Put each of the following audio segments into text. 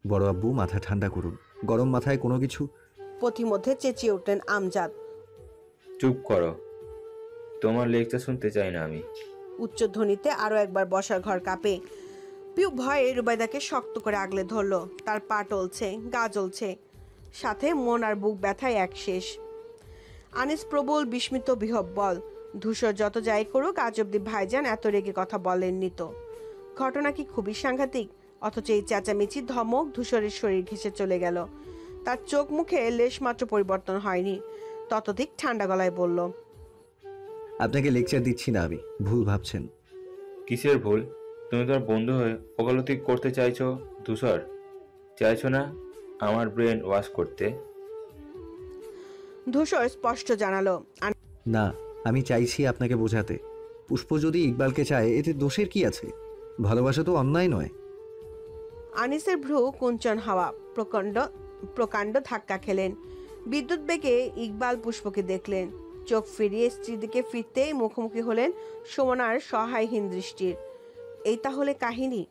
বড় আব্বু, মাথা ঠান্ডা করুন, গরম মাথায় কোনো কিছু। পথিমধ্যে চেঁচিয়ে উঠলেন আমজাদ। চুপ করো, তোমার লেকচার শুনতে চাই না আমি। উচ্চ ধ্বনিতে আরো একবার বসার ঘর কাঁপে। পিউ ভয়ে রুবাইদাকে শক্ত করে আগলে ধরলো। তার পা টলছে, গা জ্বলছে, সাথে মন আর বুক ব্যথায় এক শেষ। আনিস প্রবল বিস্মিত বিহব্বল। ধূসর যত যাই করুক, আজ অব্দি ভাইজান এত রেগে কথা বলেননি তো। ঘটনা কি খুবই সাংঘাতিক? অথচ এই চেঁচামেচি, ধমক ধূসরের শরীর ঘেঁষে চলে গেল। তার চোখ মুখে লেশমাত্র পরিবর্তন হয়নি। ততোধিক ঠান্ডা গলায় বলল, আপনাকে লেকচার দিচ্ছি না আমি, ভুল ভাবছেন। কিসের ভুল? তুমি তোমার বন্ধু হয়ে ওকালতি করতে চাইছো ধূসর? চাইছো না আমার ব্রেন ওয়াশ করতে? ধূসর স্পষ্ট জানালো, না, আমি চাইছি আপনাকে বোঝাতে। পুষ্প যদি ইকবালকে চায়, এতে দোষের কি আছে? ভালোবাসা তো অন্যায় নয়। আনিসের ভ্রু কুঞ্চন হওয়া, প্রকাণ্ড ধাক্কা খেলেন। বিদ্যুৎ বেগে ইকবাল পুষ্পকে দেখলেন। চোখ ফিরিয়ে স্ত্রীর দিকে ফিরতেই মুখোমুখি হলেন সুমনার সহায়হীন দৃষ্টির। এই তাহলে কাহিনী।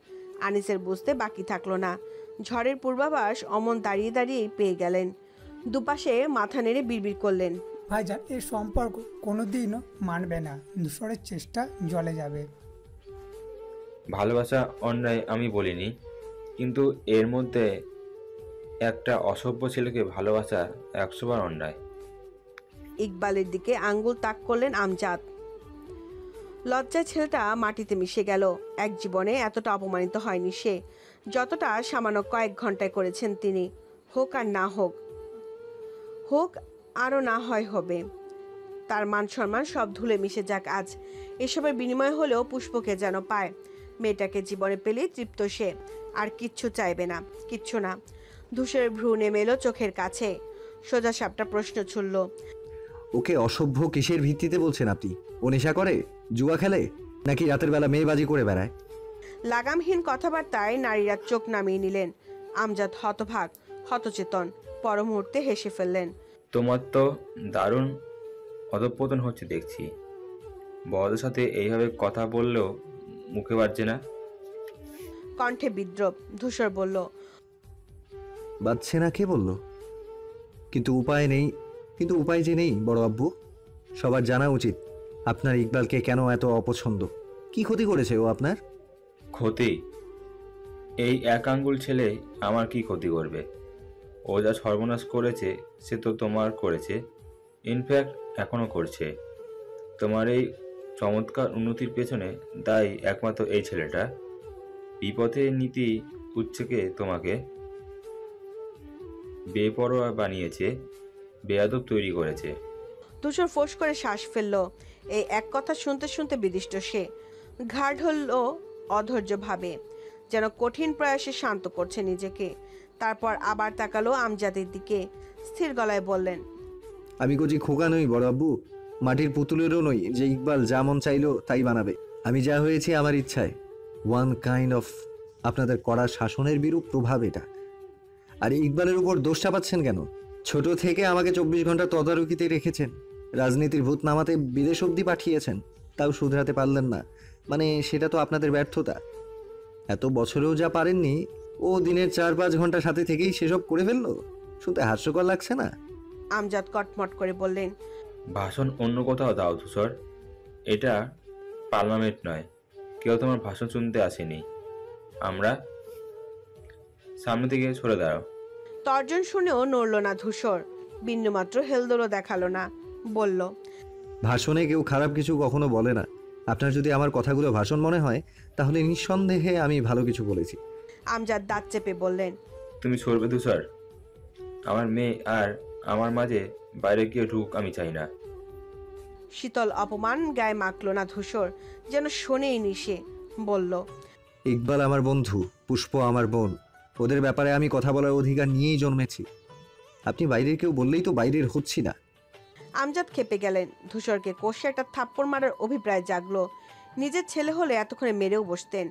আনিসের বুঝতে বাকি থাকলো না। ঝড়ের পূর্বাভাস অমন দাঁড়িয়ে দাঁড়িয়েই পেয়ে গেলেন। দুপাশে মাথা নেড়ে বিড়বিড় করলেন, ভাইজান, এই সম্পর্ক কোনোদিনও মানবে না। ধূসরের চেষ্টা জলে যাবে। ভালোবাসা অন্যায় আমি বলিনি, কিন্তু এর মধ্যে একটা অসভ্য ছেলেকে ভালোবাসা 100 বার অন্যায়। ইকবালের দিকে আঙ্গুল তাক করলেন আমজাদ। লজ্জায় ছেলেটা মাটিতে মিশে গেল। এক জীবনে এতটা অপমানিত হয়নি সে, যতটা সামান্য কয়েক ঘন্টায় করেছেন তিনি। হোক আর না হোক, হোক আরও না হয় হবে, তার মান সম্মান সব ধুলে মিশে যাক আজ। এসবের বিনিময় হলেও পুষ্পকে যেন পায়। মেয়েটাকে জীবনে পেলেই তৃপ্ত সে, আর কিচ্ছু চাইবে না, কিচ্ছু না। ধূসরের ভ্রু নেমে এলো চোখের কাছে। সোজা সাপটা প্রশ্ন ছুড়ল, ওকে অসভ্য কিসের ভিত্তিতে বলছেন আপনি? ও নেশা করে, জুয়া খেলে, নাকি রাতের বেলা মেয়েবাজি করে বেড়ায়? লাগামহীন কথাবার্তায় নারীরা চোখ নামিয়ে নিলেন। আমজাদ হতভাগ, হতচেতন, পর মুহূর্তে হেসে ফেললেন। তোমার তো দারুণ অধঃপতন হচ্ছে দেখছি। বড়দের সাথে এইভাবে কথা বললেও মুখে বাজছে না। কণ্ঠে বিদ্রোপ। ধূসর বলল, বাচ্চে না, কে বলল? কিন্তু উপায় নেই। কিন্তু উপায় যে নেই বড় আব্বু। সবার জানা উচিত আপনার ইকবালকে কেন এত অপছন্দ। কি ক্ষতি করেছে ও আপনার? ক্ষতি? এই এক আঙ্গুল ছেলে আমার কি ক্ষতি করবে? ও যা সর্বনাশ করেছে সে তো তোমার করেছে, ইনফ্যাক্ট এখনো করছে। তোমার এই চমৎকার উন্নতির পেছনে দায়ী একমাত্র এই ছেলেটা। বিপথে নীতি উচ্চকে তোমাকে বেপরোয়া বানিয়েছে, বেয়াদব তৈরি করেছে। ধূসর ফোঁস করে শ্বাস ফেলল। এই এক কথা শুনতে শুনতে বিদিষ্ট সে। ঘাড় ঢলল অধৈর্য ভাবে, যেন কঠিন প্রয়াসে শান্ত করছে নিজেকে। তারপর আবার তাকালো আমজাদের দিকে। স্থির গলায় বললেন, আমি কচি খোকা নই বড় আব্বু, মাটির পুতুলেরও নই যে ইকবাল যা মন চাইলো তাই বানাবে। আমি যা হয়েছি আমার ইচ্ছায়। ওয়ান কাইন্ড অফ আপনাদের কড়া শাসনের বিরূপ প্রভাব এটা। আর ইকবালের উপর দোষ চাপাচ্ছেন কেন? ছোট থেকে আমাকে 24 ঘন্টা তদারকিতে রেখেছেন, রাজনীতির ভূত নামাতে বিদেশ অব্দি পাঠিয়েছেন, তাও শুধরাতে পারলেন না। মানে সেটা তো আপনাদের ব্যর্থতা। এত বছরেও যা পারেননি, ও দিনের 4-5 ঘন্টা সাথে থেকেই সেসব করে ফেললো। শুনতে হাস্যকর লাগছে না? আমজাদ কটমট করে বললেন, ভাষণ অন্য কোথাও দাও ধূসর, এটা পার্লামেন্ট নয়। কেউ তোমার ভাষণ শুনতে আসেনি। আমরা সামনে থেকে সরে দাঁড়াও। তর্জন শুনেও নড়ল না ধূসর, বিন্দুমাত্র হেলদোলও দেখালো না। বলল, ভাষণে কেউ খারাপ কিছু কখনো বলে না। আপনার যদি আমার কথাগুলো ভাষণ মনে হয়, তাহলে নিঃসন্দেহে আমি ভালো কিছু বলেছি। আমজাদ দাঁত চেপে বললেন, তুমি সরবে ধূসর? আমার মেয়ে আর আমার মাঝে বাইরে গিয়ে ঢুক আমি চাই না। শীতল অপমান গায়ে মাখল না ধূসর, যেন শোনেইনি সে। বলল, ইকবাল আমার বন্ধু, পুষ্প আমার বোন। ওদের ব্যাপারে আমি কথা বলার অধিকার নিয়েই জন্মেছি। আপনি বাইরের কেউ বললেই তো বাইরের হচ্ছি না। আমজাদ খেপে গেলেন। ধূসরকে কষে একটা থাপ্পড় মারার অভিপ্রায় জাগলো। নিজের ছেলে হলে এতক্ষণে মেরেও বসতেন।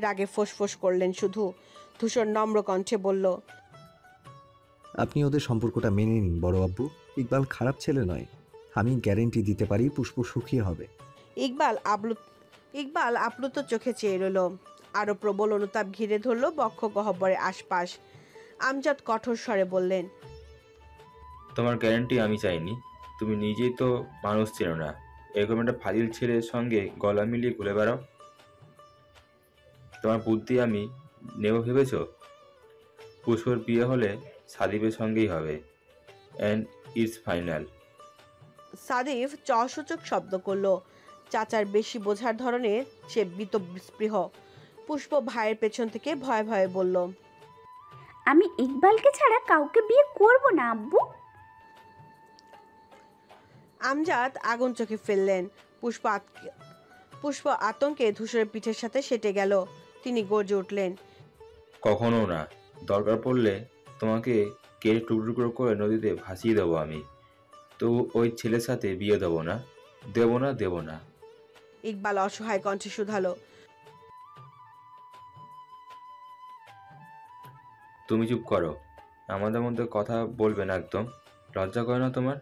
রাগে ফোঁস করলেন শুধু। ধূসর নম্র কণ্ঠে বলল, আপনি ওদের সম্পর্কটা মেনে নিন বড় আব্বু। ইকবাল খারাপ ছেলে নয়। আমি গ্যারেন্টি দিতে পারি পুষ্প সুখী হবে। ইকবাল আপ্লুত চোখে চেয়ে রইল। আরো প্রবল অনুতাপ ঘিরে ধরল বক্ষ গহ্বরের আশপাশ। আমজাদ কঠোর স্বরে বললেন, তোমার গ্যারান্টি আমি চাইনি। তুমি নিজেই তো মানুষ চেনো না, এরকম একটা ফাজিল ছেলের সঙ্গে গলা মিলিয়ে ঘুরে বেড়াও। তোমার বুদ্ধি আমি নেব ভেবেছ? পুষ্পর বিয়ে হলে সাদীপের সঙ্গেই হবে, অ্যান্ড ইটস ফাইনাল। সাদিফ চসূচক শব্দ করলো। চাচার বেশি বোঝার ধরনে সে বীতস্পৃহ। পুষ্প ভাইয়ের পেছন থেকে ভয়ে ভয়ে বলল, আমি ইকবালকে ছাড়া কাউকে বিয়ে করব না আব্বু। আমজাদ আগুন চোখে ফেললেন। পুষ্প আতঙ্কে ধূসরের পিঠের সাথে সেটে গেল। তিনি গর্জে উঠলেন, কখনো না। দরকার পড়লে তোমাকে কেটে টুকরো করে নদীতে ভাসিয়ে দেবো আমি, তো ওই ছেলের সাথে বিয়ে দেবো না, দেবো না, দেবো না। ইকবাল অসহায় কণ্ঠে শুধালো, তুমি চুপ করো, আমাদের মধ্যে কথা বলবে না একদম। লজ্জা করে না তোমার?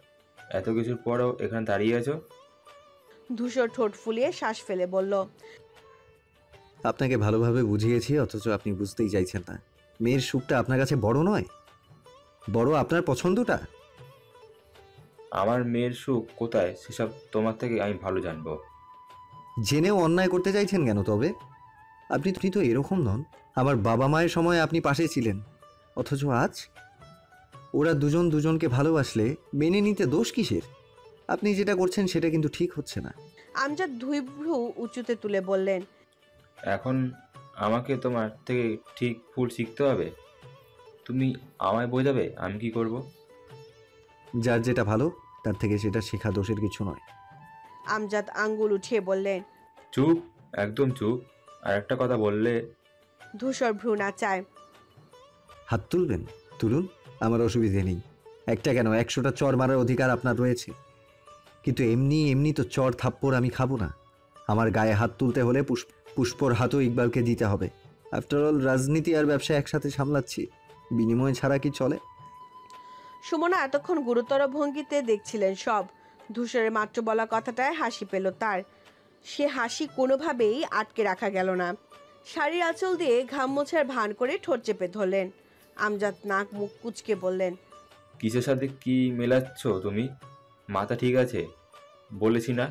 এত কিছুর পরেও এখানে দাঁড়িয়ে আছো। ধূসর ঠোঁট ফুলিয়ে শ্বাস ফেলে বলল, আপনাকে ভালোভাবে বুঝিয়েছি, অথচ আপনি বুঝতেই চাইছেন না। মেয়ের সুখটা আপনার কাছে বড় নয়, বড় আপনার পছন্দটা। আমার মেয়ের সুখ কোথায় সেসব তোমার থেকে আমি ভালো জানবো। জেনেও অন্যায় করতে চাইছেন কেন তবে? আপনি তো এরকম নন। আমার বাবা মায়ের সময় আপনি পাশে ছিলেন, অথচ আজ ওরা দুজন দুজনকে ভালোবাসলে মেনে নিতে দোষ কিসের? আপনি যেটা করছেন সেটা কিন্তু ঠিক হচ্ছে না। আমজাদ দুই ভ্রু উঁচুতে তুলে বললেন, এখন আমাকে তোমার থেকে ঠিক ফুল শিখতে হবে? তুমি আমায় বোঝাবে আমি কি করব? যার যেটা ভালো তার থেকে সেটা শেখা দোষের কিছু নয়। আমজাদ আঙ্গুল উঠিয়ে বললেন, চুপ, একদম চুপ। আর একটা কথা বললে। ধূসর ভ্রু নাচায়। হাত তুলবেন তুলুন, আমার অসুবিধে নেই। একটা কেন 100টা চর মারার অধিকার আপনার রয়েছে, কিন্তু এমনি এমনি তো চর থাপ্পড় আমি খাবো না। আমার গায়ে হাত তুলতে হলে পুষ্পর হাতও ইকবালকে দিতে হবে। আফটার অল রাজনীতি আর ব্যবসা একসাথে সামলাচ্ছি, বিনিময় ছাড়া কি চলে? সুমনা এতক্ষণ গুরুতর ভঙ্গিতে দেখছিলেন সব। ধূসরের মাত্র বলা কথাটায় হাসি পেল তার। সে হাসি কোনোভাবেই আটকে রাখা গেল না। শাড়ির আঁচল দিয়ে ঘাম মোছার ভান করে ঠোঁট চেপে ধরলেন। আমজাদ নাক মুখ কুচকে বললেন, কিসের সাথে কি মেলাচ্ছ তুমি? মাথা ঠিক আছে? বলেছি না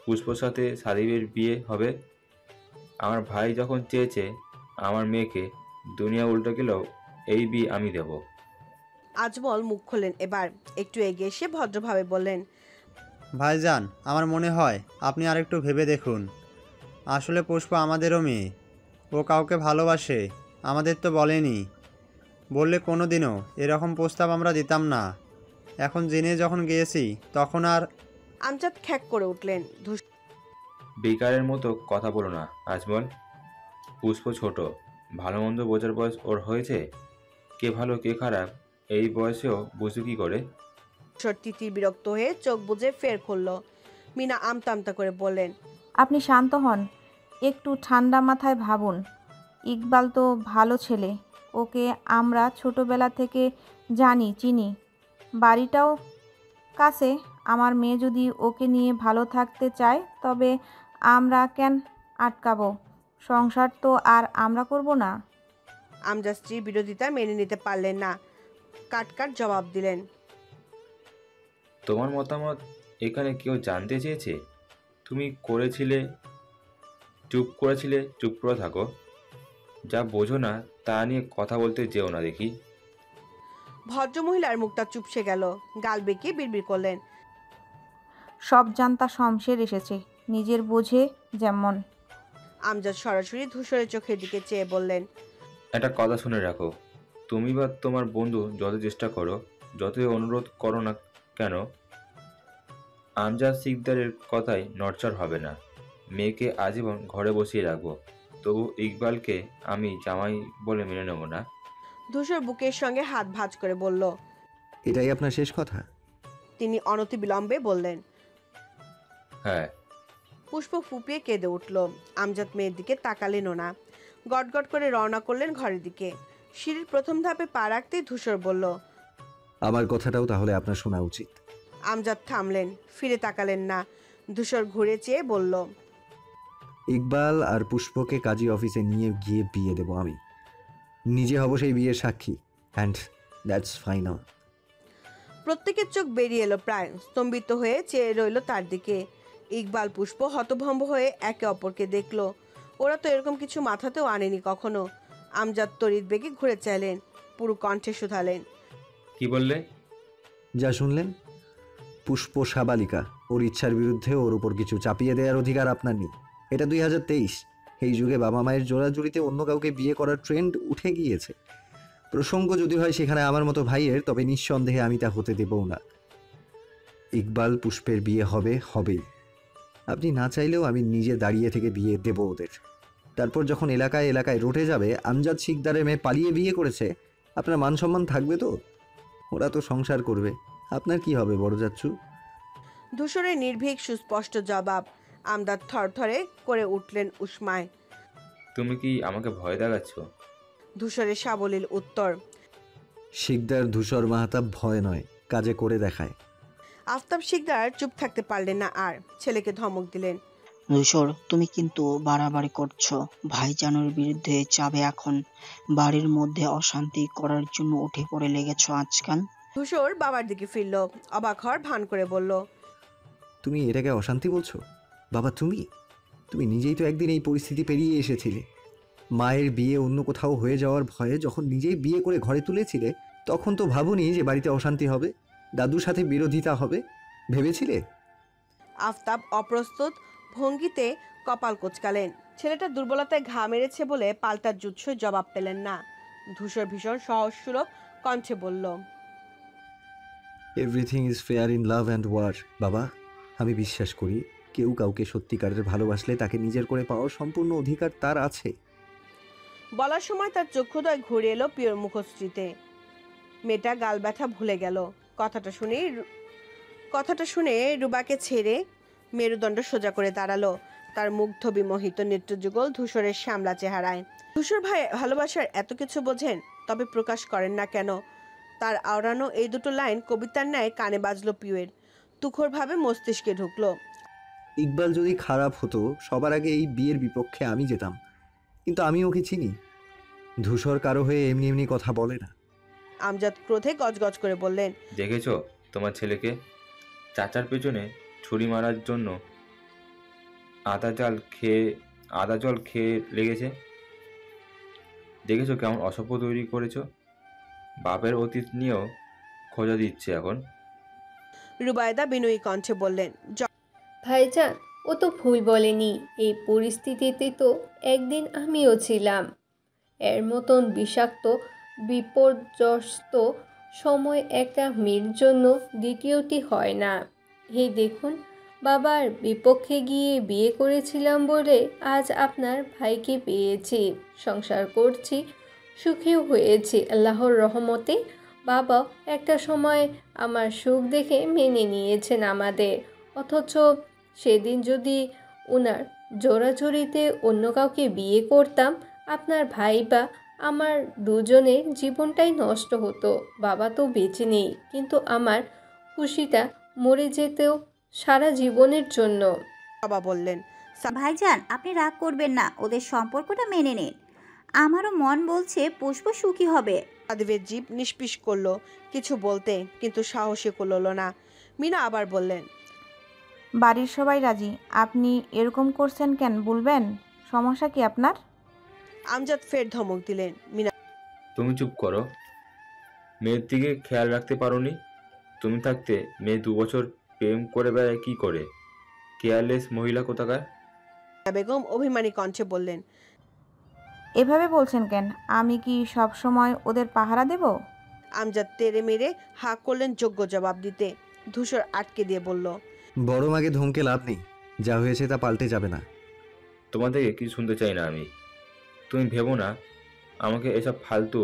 পুষ্পর সাথে সাদীপের বিয়ে হবে। আমার ভাই যখন চেয়েছে আমার মেয়েকে, দুনিয়া উল্টো গেলেও এই বিয়ে আমি দেব। আজমল মুখ খোলেন এবার। একটু এগিয়ে এসে ভদ্রভাবে বললেন, ভাইজান, আমার মনে হয় আপনি আরেকটু ভেবে দেখুন। আসলে পুষ্প আমাদেরও মেয়ে, ও কাউকে ভালোবাসে, আমাদের তো বলেনি। বললে কোনো দিনও এরকম প্রস্তাব আমরা দিতাম না। এখন জেনে যখন গিয়েছি তখন আর। আমজাদ খ্যাক করে উঠলেন। বেকারের মতো কথা বলো না আজমল। পুষ্প ছোট, ভালো মন্দ বোঝার বয়স ওর হয়েছে। কে ভালো কে খারাপ এই বয়সেও বুঝু কি করে? ধূসর তিতির বিরক্ত হয়ে চোখ বুজে ফের খুলল। মিনা আমতা আমতা করে বললেন, আপনি শান্ত হন, একটু ঠান্ডা মাথায় ভাবুন। ইকবাল তো ভালো ছেলে, ওকে আমরা ছোটবেলা থেকে জানি চিনি, বাড়িটাও কাছে। আমার মেয়ে যদি ওকে নিয়ে ভালো থাকতে চায় তবে আমরা কেন আটকাবো? সংসার তো আর আমরা করব না। আমজাদ স্ত্রীর বিরোধিতা মেনে নিতে পারলেন না। কাট জবাব দিলেন, তোমার মতামত এখানে কেউ জানতে চেয়েছে? তুমি করেছিলে, চুপ করেছিলে, চুপ করে থাকো। যা বোঝো না তা নিয়ে কথা বলতে যেও না দেখি। ভদ্রমহিলার মুখটা চুপসে গেল। গাল বেঁকিয়ে বিড়বিড় করলেন, সব জানতা শমশের এসেছে, নিজের বোঝে যেমন। আমজাদ সরাসরি ধূসরের চোখের দিকে চেয়ে বললেন, একটা কথা শুনে রাখো, তুমি বা তোমার বন্ধু যত চেষ্টা করো, যতই অনুরোধ করো না কেন, আমজাদ সিকদারের কথায় নড়চড় হবে না। মেয়েকে আজীবন ঘরে বসিয়ে রাখবো, তবু ইকবালকে আমি জামাই বলে মেনে নেব না। ধূসর বুকের সঙ্গে হাত ভাঁজ করে বলল। এটাই আপনার শেষ কথা? তিনি অনতিবিলম্বে বললেন। হ্যাঁ। পুষ্প ফুপিয়ে কেঁদে উঠল। আমজাদ মেয়ের দিকে তাকালেনও না। গটগট করে রওনা করলেন ঘরের দিকে। সিঁড়ির প্রথম ধাপে পা রাখতেই ধূসর বলল, আমার কথাটাও তাহলে আপনার শোনা উচিত। আমজাদ থামলেন, ফিরে তাকালেন না। ধূসর ঘুরে চেয়ে বলল, ইকবাল আর পুষ্পকে কাজী অফিসে নিয়ে গিয়ে বিয়ে দেব আমি। নিজে হব সেই বিয়ের সাক্ষী। And that's final. প্রত্যেকের চোখ বেরিয়ে এলো, প্রায় স্তম্ভিত হয়ে চেয়ে রইল তার দিকে। ইকবাল, পুষ্প হতভম্ব হয়ে একে অপরকে দেখলো। ওরা তো এরকম কিছু মাথাতেও আনেনি কখনো। আমজাদ তড়িৎ বেগে ঘুরে চাইলেন, পুরো কণ্ঠে শুধালেন, কি বললে? যা শুনলেন, পুষ্প সাবালিকা, ওর ইচ্ছার বিরুদ্ধে ওর উপর কিছু চাপিয়ে দেওয়ার অধিকার আপনার নেই। এটা 2023, এই যুগে বাবা মায়ের জোড়াজুড়িতে অন্য কাউকে বিয়ে করার ট্রেন্ড উঠে গিয়েছে। প্রসঙ্গ যদি হয় সেখানে আমার মতো ভাইয়ের, তবে নিঃসন্দেহে আমি তা হতে দেবও না। ইকবাল পুষ্পের বিয়ে হবে, হবেই। আপনি না চাইলেও আমি নিজে দাঁড়িয়ে থেকে বিয়ে দেব ওদের। তারপর যখন এলাকায় এলাকায় রটে যাবে আমজাদ শিকদারের মেয়ে পালিয়ে বিয়ে করেছে, আপনার মান সম্মান থাকবে তো? ওরা তো সংসার করবে, আপনার কি হবে বড় যাচ্ছু? ধূসরের নির্ভীক সুস্পষ্ট জবাব। আমজাদ থরথরে করে উঠলেন উষ্মায়। তুমি কি আমাকে ভয় দেখাচ্ছ? ধূসরের সাবলীল উত্তর। শিকদার ধূসর মাহাতাব ভয় নয়, কাজে করে দেখায়। আফতাব শিকদার চুপ থাকতে পারলেন না আর, ছেলেকে ধমক দিলেন, ধূসর, তুমি কিন্তু বাড়াবাড়ি করছো। ভাইজানের বিরুদ্ধে যাবে এখন। বাড়ির মধ্যে অশান্তি করার জন্য উঠে পড়ে লেগেছো আজকাল। ধূসর বাবার দিকে ফিরল, অবাক হওয়ার ভান করে বলল, তুমি এটাকে অশান্তি বলছো? বাবা, তুমি তুমি নিজেই তো একদিন এই পরিস্থিতি পেরিয়ে এসেছিলে। মায়ের বিয়ে অন্য কোথাও হয়ে যাওয়ার ভয়ে যখন নিজেই বিয়ে করে ঘরে তুলেছিলে, তখন তো ভাবুনি যে বাড়িতে অশান্তি হবে, দাদুর সাথে বিরোধিতা হবে, ভেবেছিলে? আফতাব অপ্রস্তুত ভঙ্গিতে কপাল কোচকালেন। ছেলেটা দুর্বলতায় ঘা মেরেছে বলে পাল্টা জুৎসই জবাব পেলেন না। ধূসর ভীষণ সহজ সুলভ কণ্ঠে বলল, everything is fair in love and war. বাবা, আমি বিশ্বাস করি কেউ কাউকে সত্যিকারের ভালোবাসলে তাকে নিজের করে পাওয়ার সম্পূর্ণ অধিকার তার আছে। বলার সময় তার চক্ষুদয় ঘুরে এলো পিওর মুখশ্রীতে। মেয়েটা গাল ব্যথা ভুলে গেল। কথাটা শুনে রুবাকে ছেড়ে মেরুদণ্ড সোজা করে দাঁড়ালো, তার মুগ্ধ বিমোহিত নেত্রযুগল ধূসরের শ্যামলা চেহারায়। ধূসর ভাই ভালোবাসার এত কিছু বোঝেন, তবে প্রকাশ করেন না কেন? তার আওড়ানো এই দুটো লাইন কবিতার ন্যায় কানে বাজলো পিওর, তুখরভাবে মস্তিষ্কে ঢুকলো। ইকবাল যদি খারাপ হতো, সবার আগে এই বিয়ের বিপক্ষে আমি যেতাম, কিন্তু আমি ওকে চিনি। ধূসর কারো হয়ে এমনি এমনি কথা বলে না। আমজাদ ক্রোধে গজগজ করে বললেন, দেখেছো তোমার ছেলেকে? চাচার পেছনে ছুরি মারার জন্য আদা জল খেয়ে লেগেছে। দেখেছো কেমন অসভ্য তৈরি করেছো? বাপের অতীত নিয়েও খোঁজা দিচ্ছে এখন। রুবায়দা বিনয়ী কণ্ঠে বললেন, ভাইজান, ও তো ভুল বলেনি। এই পরিস্থিতিতে তো একদিন আমিও ছিলাম। এর মতন বিষাক্ত বিপর্যস্ত সময় একটা মেয়ের জন্য দ্বিতীয়টি হয় না। এই দেখুন, বাবার বিপক্ষে গিয়ে বিয়ে করেছিলাম বলে আজ আপনার ভাইকে পেয়েছি, সংসার করছি, সুখেও হয়েছি আল্লাহর রহমতে। বাবা একটা সময় আমার সুখ দেখে মেনে নিয়েছেন আমাদের, অথচ সেদিন যদি ওনার জোরাজুরিতে অন্য কাউকে বিয়ে করতাম, আপনার ভাই বা আমার দুজনের জীবনটাই নষ্ট হতো। বাবা তো বেঁচে নেই, কিন্তু আমার খুশিটা মরে যেতেও সারা জীবনের জন্য। বাবা বললেন, ভাইজান, আপনি রাগ করবেন না, ওদের সম্পর্কটা মেনে নিন। আমারও মন বলছে পুষ্প সুখী হবে। সাদিবের জিভ নিষ্পিস করলো কিছু বলতে, কিন্তু সাহসী করলো না। মিনা আবার বললেন, বাড়ির সবাই রাজি, আপনি এরকম করছেন কেন বলবেন? সমস্যা কি আপনার? আমজাদ ফের ধমক দিলেন। মিনা, তুমি চুপ করো। মেয়ের দিকে খেয়াল রাখতে পারোনি? তুমি থাকতে মেয়ে 2 বছর প্রেম করে বেড়ায় কি করে? কেয়ারলেস মহিলা কোথাকার। বেগম অভিমানী কণ্ঠে বললেন, এভাবে বলছেন কেন? আমি কি সব সময় ওদের পাহারা দেব? আমজাদ তেড়ে মেরে হা করলেন যোগ্য জবাব দিতে। ধূসর আটকে দিয়ে বলল, বড় মাকে ধমকে লাভ নেই, যা হয়েছে তা পাল্টে যাবে না। তোমার থেকে কিছু শুনতে চাই না আমি। তুমি ভেবো না আমাকে এসব ফালতু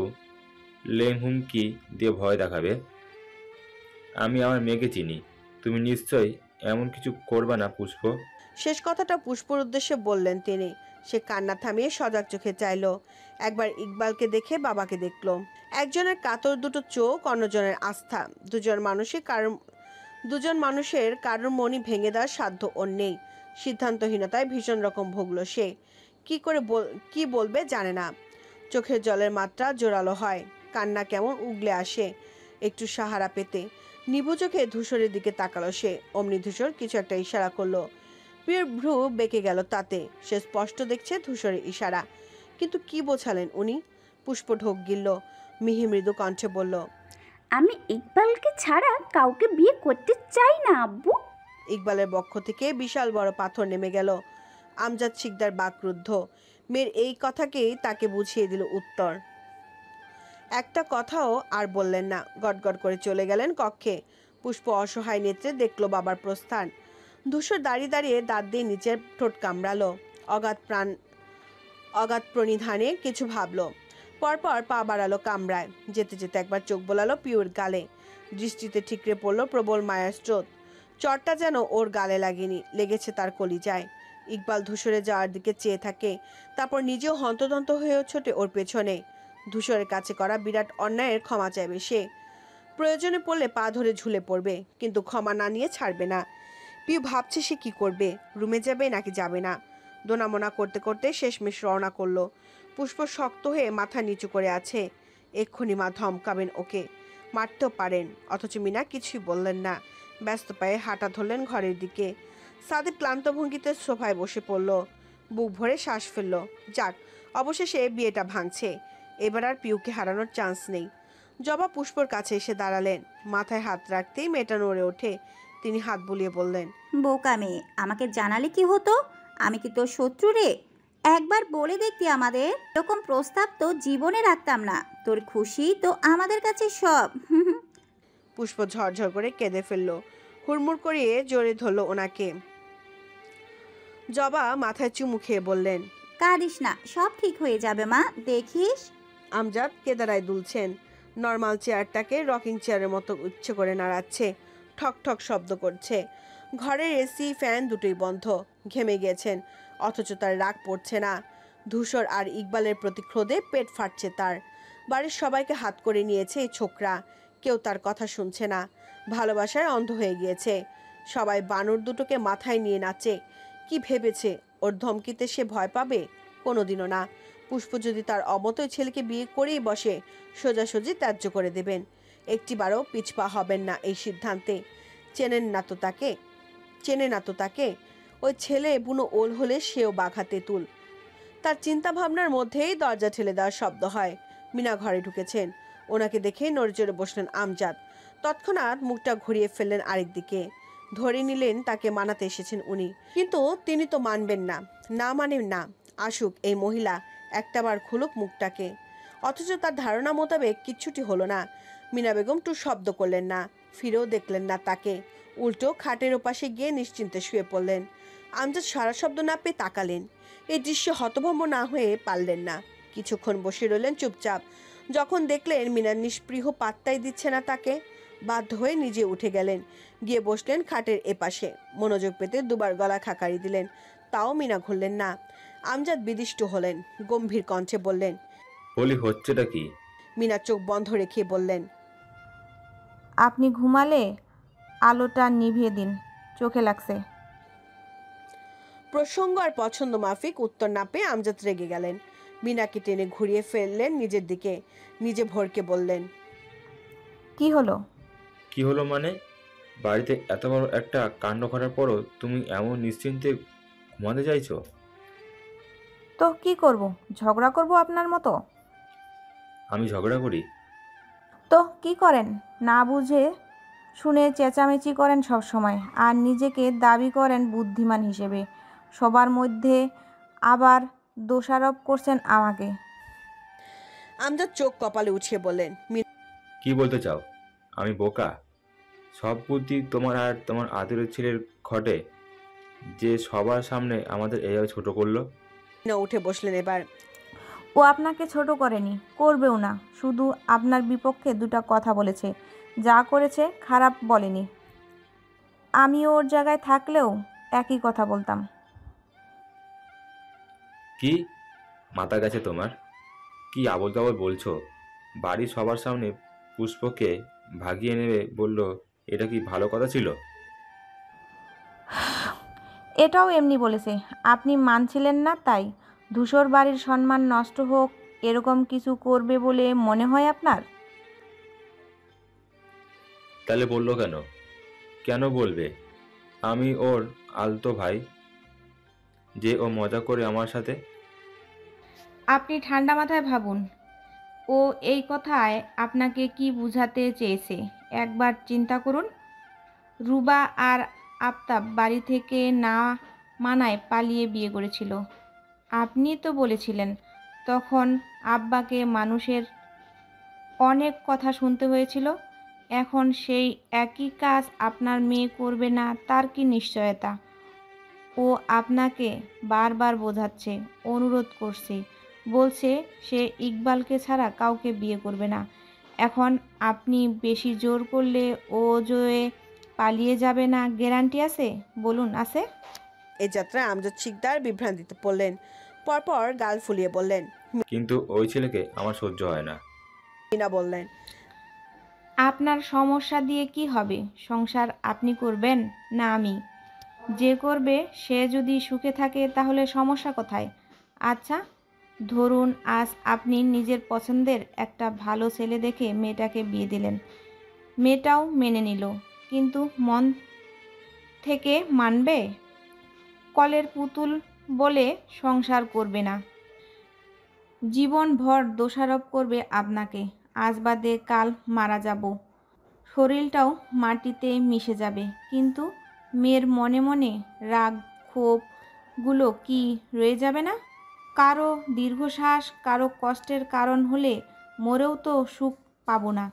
লেম হুমকি দিয়ে ভয় দেখাবে। আমি আমার মেয়েকে চিনি। তুমি নিশ্চয়ই এমন কিছু করবে না পুষ্প। শেষ কথাটা পুষ্পর উদ্দেশ্যে বললেন তিনি। সে কান্না থামিয়ে সজাগ চোখে চাইল। একবার ইকবালকে দেখে বাবাকে দেখল। একজনের কাতর দুটো চোখ, অন্যজনের আস্থা। দুজন মানুষের কারোর মনই ভেঙে দেওয়ার সাধ্য ওর নেই। সিদ্ধান্তহীনতায় ভীষণ রকম ভুগল সে। কি বলবে জানে না। চোখের জলের মাত্রা জোরালো হয়, কান্না কেমন উগলে আসে একটু সাহারা পেতে। নিভু চোখে ধূসরের দিকে তাকালো সে। অমনি ধূসর কিছু একটা ইশারা করলো। প্রিয়র ভ্রু বেঁকে গেল তাতে। সে স্পষ্ট দেখছে ধূসরের ইশারা, কিন্তু কি বোঝালেন উনি? পুষ্প ঢোক গিলল, মিহি মৃদু কণ্ঠে বলল, আমি ইকবালকে ছাড়া কাউকে বিয়ে করতে চাই না আব্বু। ইকবালের বক্ষ থেকে বিশাল বড় পাথর নেমে গেল। আমজাদ শিকদার বাকরুদ্ধ। মেয়ের এই কথাকেই তাকে বুঝিয়ে দিল উত্তর। একটা কথাও আর বললেন না, গটগট করে চলে গেলেন কক্ষে। পুষ্প অসহায় নেত্রে দেখলো বাবার প্রস্থান। ধূসর দাঁড়িয়ে দাঁড়িয়ে দাঁত দিয়ে নিচের ঠোঁট কামড়ালো। অগাধ প্রণিধানে কিছু ভাবলো। পরপর পা বাড়ালো কামড়ায়। যেতে যেতে একবার চোখ বোলালো পিওর গালে। দৃষ্টিতে ঠিকরে পড়লো প্রবল মায়ার স্রোত। চটটা যেন ওর গালে লাগেনি, লেগেছে তার কলিজায়। ইকবাল ধূসরে যাওয়ার দিকে চেয়ে থাকে, তারপর নিজেও হন্তদন্ত হয়ে ছোটে ওর পেছনে। ধূসরের কাছে করা বিরাট অন্যায়ের ক্ষমা চাইবে সে। প্রয়োজনে পড়লে পা ধরে ঝুলে পড়বে, কিন্তু ক্ষমা না নিয়ে ছাড়বে না। পিউ ভাবছে সে কি করবে, রুমে যাবে নাকি যাবে না। দোনামোনা করতে করতে শেষমেশ রওনা করলো। পুষ্প শক্ত হয়ে মাথা নিচু করে আছে। এক্ষুনি মা ধমকাবেন ওকে, মারতেও পারেন। অথচ মিনা কিছুই বললেন না। ব্যস্ত পায়ে হাঁটা ধরলেন ঘরের দিকে। সাদিক ক্লান্ত ভঙ্গিতে সোফায় বসে পড়ল, বুক ভরে শ্বাস ফেলল। যাক, অবশেষে বিয়েটা ভাঙছে। এবার আর পিউকে হারানোর চান্স নেই। জবা পুষ্পর কাছে এসে দাঁড়ালেন। মাথায় হাত রাখতেই মেয়েটা নড়ে ওঠে। তিনি হাত বুলিয়ে বললেন, বোকা মেয়ে, আমাকে জানালে কি হতো? আমি কি তোর শত্রু রে? একবার বলে দেখতি আমাদের। এরকম প্রস্তাব তো জীবনে রাখতাম না। তোর খুশি তো আমাদের কাছে সব। পুষ্প ঝরঝর করে কেঁদে ফেলল। হুড়মুড় করিয়ে জোরে ধরল ওনাকে। জবা মাথায় চুমু খেয়ে বললেন, কাঁদিস না, সব ঠিক হয়ে যাবে মা, দেখিস। আমজাদ কেদারায় দুলছেন। নর্মাল চেয়ারটাকে রকিং চেয়ারের মতো উচ্চ করে নাড়াচ্ছে। ঠক ঠক শব্দ করছে। ঘরের এসি ফ্যান দুটোই বন্ধ। ঘেমে গেছেন, অথচ তার রাগ পড়ছে না। ধূসর আর ইকবালের প্রতি ক্রোধে পেট ফাটছে তার। বাড়ির সবাইকে হাত করে নিয়েছে এই ছোকরা। কেউ তার কথা শুনছে না। ভালোবাসায় অন্ধ হয়ে গিয়েছে। সবাই বানর দুটোকে মাথায় নিয়ে নাচে। কি ভেবেছে ওর ধমকিতে সে ভয় পাবে? কোনোদিনও না। পুষ্প যদি তার অমতোই ছেলেকে বিয়ে করেই বসে, সোজাসুজি ত্যায্য করে দেবেন। একটিবারও পিছপা হবেন না এই সিদ্ধান্তে। চেনে না তো তাকে। ওই ছেলে বুনো ওল হলে সেও বাঘা তেঁতুল। তার চিন্তা ভাবনার মধ্যেই দরজা ঠেলে দেওয়ার শব্দ হয়। মিনা ঘরে ঢুকেছেন। ওনাকে দেখে নড়েচড়ে বসলেন আমজাদ। তৎক্ষণাৎ মুখটা ঘুরিয়ে ফেললেন আরেক দিকে। ধরে নিলেন তাকে মানাতে এসেছেন উনি, কিন্তু তিনি তো মানবেন না। না মানেন না। আসুক এই মহিলা, একটাবার খুলুক মুখটাকে। অথচ তার ধারণা মোতাবেক কিচ্ছুটি হলো না। মিনা বেগম টু শব্দ করলেন না, ফিরেও দেখলেন না তাকে। উল্টো খাটের ওপাশে গিয়ে নিশ্চিন্তে শুয়ে পড়লেন। আমজাদ সারা শব্দ না পেয়ে তাকালেন। এই দৃশ্য হতভম্ব না হয়ে পারলেন না। কিছুক্ষণ বসে রইলেন চুপচাপ। যখন দেখলেন মিনা নিষ্পৃহ পাত্তাই দিচ্ছে না তাকে, বাধ্য হয়ে নিজে উঠে গেলেন। গিয়ে বসলেন খাটের এপাশে। মনোযোগ পেতে দুবার গলা খাকারি দিলেন, তাও মিনা ঘুরলেন না। আমজাদ বিদিষ্ট হলেন, গম্ভীর কণ্ঠে বললেন, বলি হচ্ছেটা কি? মিনা চোখ বন্ধ রেখে বললেন, আপনি ঘুমালে আলোটা নিভিয়ে দিন, চোখে লাগছে। প্রসঙ্গ আর পছন্দ মাফিক উত্তর না পেয়ে আমজাদ রেগে গেলেন। মিনাকে টেনে ঘুরিয়ে ফেললেন নিজের দিকে। নিজে ভরকে বললেন, কি হলো? কি হলো মানে? বাড়িতে এত বড় একটা কাণ্ড ঘটার পরও তুমি এমন নিশ্চিন্তে ঘুমাতে চাইছো? তো কি করব? ঝগড়া করব আপনার মতো? আমি ঝগড়া করি? তো কি করেন? না বুঝে শুনে চেঁচামেচি করেন সব সময়, আর নিজেকে দাবি করেন বুদ্ধিমান হিসেবে। সবার মধ্যে আবার দোষারোপ করছেন আমাকে। আমজাদ চোখ কপালে উঠিয়ে বললেন, কি বলতে চাও? আমি বোকা? সব বুদ্ধি তোমার আর তোমার আদরের ছেলের ঘটে, যে সবার সামনে আমাদের এইভাবে ছোট করলো। মিনা উঠে বসলেন এবার। ও আপনাকে ছোট করেনি, করবেও না। শুধু আপনার বিপক্ষে দুটো কথা বলেছে, যা করেছে খারাপ বলেনি। আমি ওর জায়গায় থাকলেও একই কথা বলতাম। কি মাথা গেছে তোমার? কি আবল তাবল বলছো? বাড়ির সবার সামনে পুষ্পকে ভাগিয়ে নেবে বললো, এটা কি ভালো কথা ছিল? এটাও এমনি বলেছে, আপনি মানছিলেন না তাই। ধূসর বাড়ির সম্মান নষ্ট হোক এরকম কিছু করবে বলে মনে হয় আপনার? তাহলে বললো কেন? কেন বলবে? আমি ওর আলতো ভাই, যে ও মজা করে আমার সাথে। আপনি ঠান্ডা মাথায় ভাবুন, ও এই কথায় আপনাকে কি বোঝাতে চেয়েছে একবার চিন্তা করুন। রুবা আর আফতাব বাড়ি থেকে না মানায় পালিয়ে বিয়ে করেছিল। আপনি তো বলেছিলেন তখন আব্বাকে মানুষের অনেক কথা শুনতে হয়েছিল। এখন সেই একই কাজ আপনার মেয়ে করবে না তার কি নিশ্চয়তা? ও আপনাকে বারবার বোঝাচ্ছে, অনুরোধ করছে, বলছে সে ইকবালকে ছাড়া কাউকে বিয়ে করবে না। এখন আপনি বেশি জোর করলে ও যে পালিয়ে যাবে না গ্যারান্টি আছে? বলুন, আছে? এই যাত্রায় আমজাদ শিকদার বিভ্রান্তিতে পড়লেন। পরপর গাল ফুলিয়ে বললেন। কিন্তু ওই ছেলেকে আমার সহ্য হয় না। মিনা বললেন, আপনার সমস্যা দিয়ে কি হবে? সংসার আপনি করবেন না আমি? যে করবে সে যদি সুখে থাকে তাহলে সমস্যা কোথায়? আচ্ছা, ধরুন আজ আপনি নিজের পছন্দের একটা ভালো ছেলে দেখে মেয়েটাকে বিয়ে দিলেন। মেয়েটাও মেনে নিল, কিন্তু মন থেকে মানবে? কলের পুতুল বলে সংসার করবে না, জীবনভর দোষারোপ করবে আপনাকে। আজ বাদে কাল মারা যাব, শরীরটাও মাটিতে মিশে যাবে, কিন্তু মেয়ের মনে মনে রাগ ক্ষোভগুলো কি রয়ে যাবে না? কারো দীর্ঘশ্বাস কারো কষ্টের কারণ হলে মরেও তো সুখ পাবো না।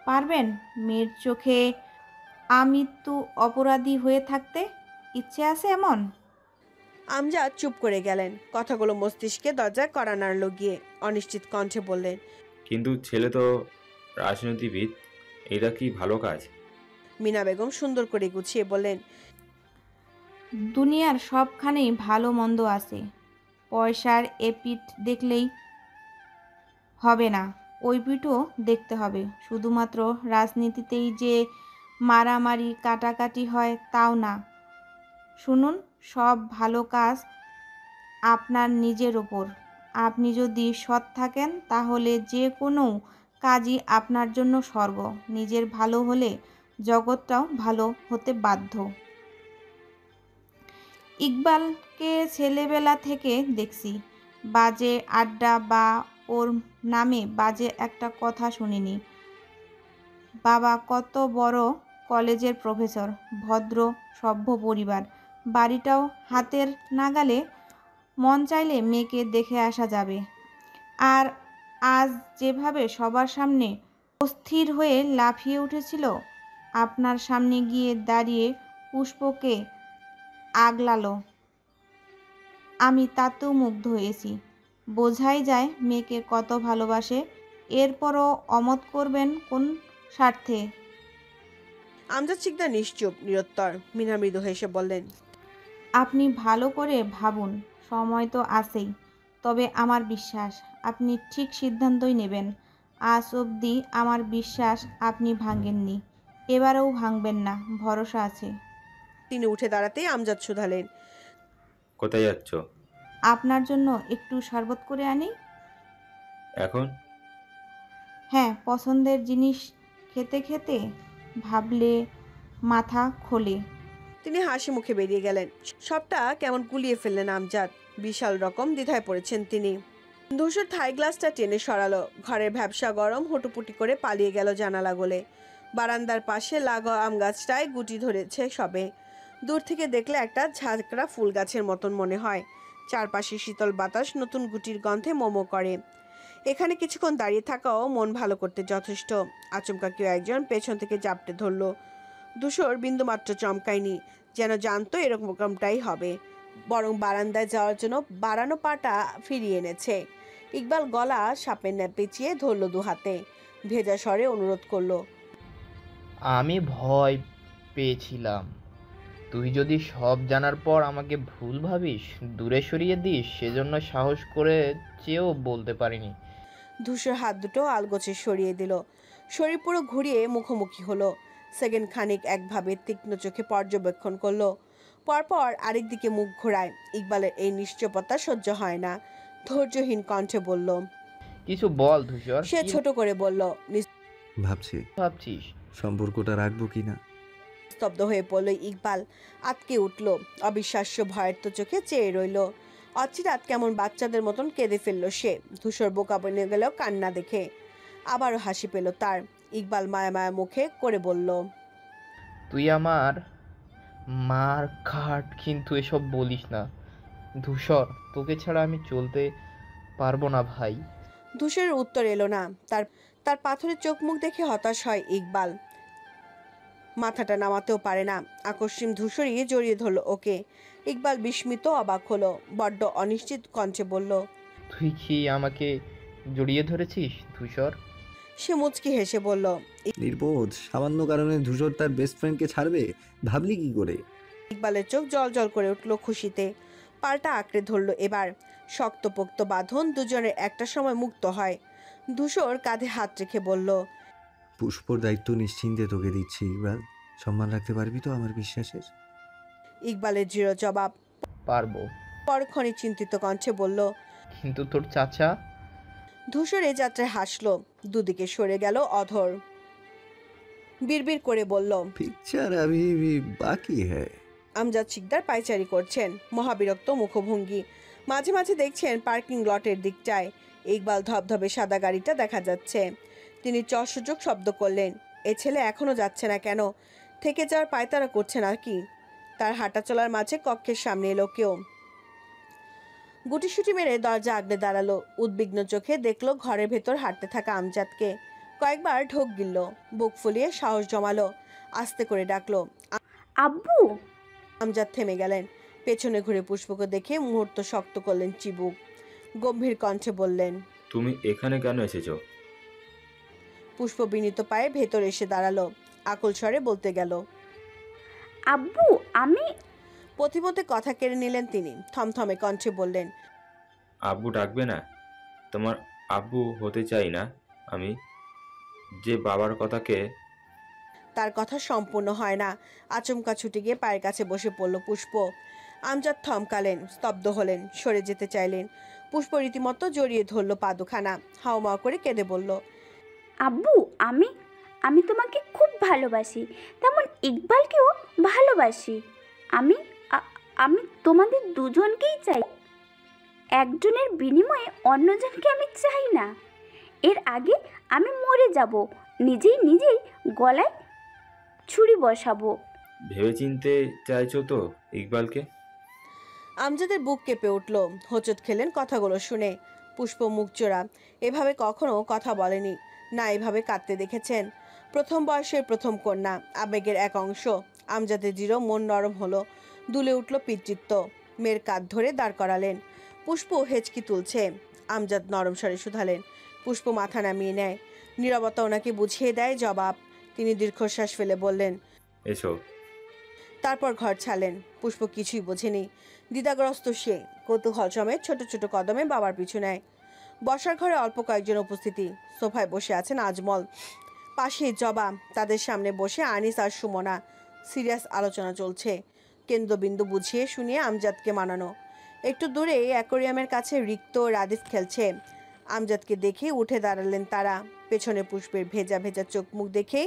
পারবেন মেয়ের চোখে আমৃত্যু অপরাধী হয়ে থাকতে? ইচ্ছে আছে এমন? আমজাদ চুপ করে গেলেন। কথাগুলো মস্তিষ্কে দরজায় কড়া নাড়ল গিয়ে। অনিশ্চিত কণ্ঠে বললেন, কিন্তু ছেলে তো রাজনীতিবিদ, এটা কি ভালো কাজ? মিনা বেগম সুন্দর করে গুছিয়ে বললেন, দুনিয়ার সবখানেই ভালো মন্দ আছে। পয়সার এপিঠ দেখলেই হবে না, ওই পিঠও দেখতে হবে। শুধুমাত্র রাজনীতিতেই যে মারামারি কাটাকাটি হয় তাও না। শুনুন, সব ভালো কাজ আপনার নিজের ওপর। আপনি যদি সৎ থাকেন তাহলে যে কোনো কাজই আপনার জন্য স্বর্গ। নিজের ভালো হলে জগৎটাও ভালো হতে বাধ্য। ইকবালকে ছেলেবেলা থেকে দেখছি, বাজে আড্ডা বা ওর নামে বাজে একটা কথা শুনিনি। বাবা কত বড় কলেজের প্রফেসর, ভদ্র সভ্য পরিবার, বাড়িটাও হাতের নাগালে, মন চাইলে মেয়েকে দেখে আসা যাবে। আর আজ যেভাবে সবার সামনে অস্থির হয়ে লাফিয়ে উঠেছিল, আপনার সামনে গিয়ে দাঁড়িয়ে পুষ্পকে আগলালো, আমি তাতেও মুগ্ধ হয়েছি। বোঝাই যায় মেয়েকে কত ভালোবাসে। এরপরও অমত করবেন কোন স্বার্থে? আমজাদ শিকদার নিশ্চুপ, নিরুত্তর। মিনা মৃদু হেসে বললেন, আপনি ভালো করে ভাবুন, সময় তো আছেই। তবে আমার বিশ্বাস আপনি ঠিক সিদ্ধান্তই নেবেন। আজ অবধি আমার বিশ্বাস আপনি ভাঙেননি, এবারেও ভাঙবেন না, ভরসা আছে। তিনি উঠে দাঁড়াতেই আমজাদ শুধালেন, কোথায় যাচ্ছ? আপনার জন্য একটু শরবত করে আনি। এখন? হ্যাঁ, পছন্দের জিনিস খেতে খেতে ভাবলে মাথা খোলে। তিনি হাসি মুখে বেরিয়ে গেলেন। সবটা কেমন গুলিয়ে ফেললেন আমজাদ। বিশাল রকম দ্বিধায় পড়েছেন তিনি। ধূসর থাই গ্লাসটা টেনে সরালো। ঘরের ভ্যাবসা গরম হুটোপুটি করে পালিয়ে গেল জানালা গলে। বারান্দার পাশে লাগোয়া আম গাছটায় গুটি ধরেছে সবে। দূর থেকে দেখলে একটা ঝাঁকড়া ফুল গাছের মতন মনে হয়। চারপাশে শীতল বাতাস নতুন গুটির গন্ধে মোমো করে। এখানে কিছুক্ষণ দাঁড়িয়ে থাকাও মন ভালো করতে যথেষ্ট। আচমকা কেউ একজন পেছন থেকে জাপটে ধরল। ধূসর বিন্দুমাত্র চমকায়নি, যেন জানতো এরকমটাই হবে, বরং বারান্দায় যাওয়ার জন্য বাড়ানো পাটা ফিরিয়ে এনেছে। ইকবাল গলা সাপের ন্যায় পেঁচিয়ে ধরল দু হাতে, ভেজা স্বরে অনুরোধ করলো, আমি ভয় পেয়েছিলাম। তুই যদি সব জানার পর আমাকে ভুল ভাবিস, দূরে সরিয়ে দিস, সেজন্য সাহস করে চেয়েও বলতে পারিনি। ধূসর হাত দুটো আলগোছে সরিয়ে দিল। শরীর পুরো ঘুরিয়ে মুখোমুখি হলো। সেকেন্ড খানিক একভাবে তীক্ষ্ণ চোখে পর্যবেক্ষণ করলো, পরপর আরেক দিকে মুখ ঘোরায়। ইকবালের এই নিশ্চপতা সহ্য হয় না। ধৈর্যহীন কণ্ঠে বলল, কিছু বল ধূসর। সে ছোট করে বলল, ভাবছিস সম্পর্কটা রাখবো কিনা। স্তব্ধ হয়ে পড়ল ইকবাল, আটকে উঠল, অবিশ্বাস্য ভয়ের তো চোখে চেয়ে রইল। অচিরাত কেমন বাচ্চাদের মতন কেঁদে ফেলল সে। ধূসর বোকা বনে গেল কান্না দেখে। আবারও হাসি পেল তার। ইকবাল মায়া মায়া মুখে করে বলল, তুই আমার মার খাট, কিন্তু এসব বলিস না ধূসর, তোকে ছাড়া আমি চলতে পারবো না ভাই। ধূসরের উত্তর এলো না। তার পাথরের চোখ মুখ দেখে হতাশ হয় ইকবাল। মাথাটা নামাতেও পারে না। আকস্মিক ধূসরই জড়িয়ে ধরল ওকে। ইকবাল বিস্মিত অবাক হলো, বড্ড অনিশ্চিত কণ্ঠে বলল, তুই কি আমাকে জড়িয়ে ধরেছিস ধূসর? সে মুচকি হেসে বলল, নির্বোধ, সামান্য কারণে ধূসর তার বেস্ট ফ্রেন্ডকে ছাড়বে? ভাবলি কি করে? ইকবালের চোখ জল জল করে উঠল খুশিতে। পাল্টা আঁকড়ে ধরল এবার। শক্তপোক্ত বাঁধন দুজনের একটা সময় মুক্ত হয়। ধূসর কাঁধে হাত রেখে বলল, পুষ্পর দায়িত্ব নিশ্চিন্তে তোকে দিচ্ছি ইকবাল। সম্মান রাখতে পারবি তো আমার বিশ্বাসের? ইকবালের দৃঢ় জবাব। পারবো। পরক্ষণে চিন্তিত কণ্ঠে বলল, কিন্তু তোর চাচা? ধূসর এ যাত্রায় হাসলো। দুদিকে সরে গেল অধর। বিড়বিড় করে বলল, পিকচার আভি বাকি হ্যায়। আমজাদ শিকদার পায়চারি করছেন, মহাবিরক্ত মুখভঙ্গি। মাঝে মাঝে দেখছেন পার্কিং লটের দিকটায় ইকবাল ধবধবে সাদা গাড়িটা দেখা যাচ্ছে। তিনি চসূচক শব্দ করলেন, এ ছেলে এখনো যাচ্ছে না কেন? থেকে যাওয়ার পায়তারা করছে নাকি? তার হাঁটা চলার মাঝে কক্ষের সামনে এলো কেউ। গুটিসুটি মেরে দরজা আগলে দাঁড়ালো। উদ্বিগ্ন চোখে দেখলো ঘরের ভেতর হাঁটতে থাকা আমজাদকে। কয়েকবার ঢোক গিলল, বুক ফুলিয়ে সাহস জমালো। আস্তে করে ডাকলো, আব্বু। আমজাদ থেমে গেলেন। পেছনে ঘুরে পুষ্পকে দেখে মুহূর্ত শক্ত করলেন চিবুক। গম্ভীর কণ্ঠে বললেন, তুমি এখানে কেন এসেছো? পুষ্প বিনীত পায়ে ভেতর এসে দাঁড়ালো। আকুল স্বরে বলতে গেল, আব্বু আমি। পথিমধ্যে কথা কেড়ে নিলেন তিনি। থমথমে কণ্ঠে বললেন, আব্বু ডাকবে না? তোমার আব্বু হতে চাই না আমি, যে বাবার কথাকে। তার কথা সম্পূর্ণ হয় না। আচমকা ছুটে গিয়ে পায়ের কাছে বসে পড়ল পুষ্প। আমজাদ থমকালেন, স্তব্ধ হলেন, সরে যেতে চাইলেন। পুষ্প রীতিমতো জড়িয়ে ধরল পা দুখানা। হাওমাও করে কেঁদে বলল, আব্বু আমি আমি তোমাকে খুব ভালোবাসি, তেমন ইকবালকেও ভালোবাসি। আমি আমি তোমাদের দুজনকেই চাই। একজনের বিনিময়ে অন্যজনকে আমি চাই না। এর আগে আমি মরে যাব, নিজেই গলায় ছুরি বসাবো। ভেবেচিন্তে চাইছো তো ইকবালকে? আমজাদের বুক কেঁপে উঠল। হোঁচট খেলেন কথাগুলো শুনে। পুষ্প মুখ চোরা, এভাবে কখনো কথা বলেনি, না এভাবে কাঁদতে দেখেছেন। প্রথম বয়সের প্রথম কন্যা, আবেগের এক অংশ। আমজাদের দৃঢ় মন নরম হলো, দুলে উঠল পিতৃত্ব। মেয়ের কাঁধ ধরে দাঁড় করালেন। পুষ্প হেঁচকি তুলছে। আমজাদ নরম স্বরে শুধালেন। পুষ্প মাথা নামিয়ে নেয়। নীরবতা ওনাকে বুঝিয়ে দেয় জবাব। তিনি দীর্ঘশ্বাস ফেলে বললেন, এসো। তারপর ঘর ছাড়লেন। পুষ্প কিছুই বোঝেনি। দ্বিধাগ্রস্ত সে। কৌতূহল সমেত ছোট ছোট কদমে বাবার পিছু নেয়। বসার ঘরে অল্প কয়েকজন উপস্থিতি। সোফায় বসে আছেন আজমল, পাশে জবা, তাদের সামনে বসে আনিস আর সুমনা। সিরিয়াস আলোচনা চলছে। কেন্দ্রবিন্দু বুঝিয়ে শুনিয়ে আমজাদকে মানানো। একটু দূরে অ্যাকোরিয়ামের কাছে রিক্ত রাদিফ খেলছে। আমজাদকে দেখে উঠে দাঁড়ালেন তারা। পেছনে পুষ্পের ভেজা ভেজা চোখ মুখ দেখে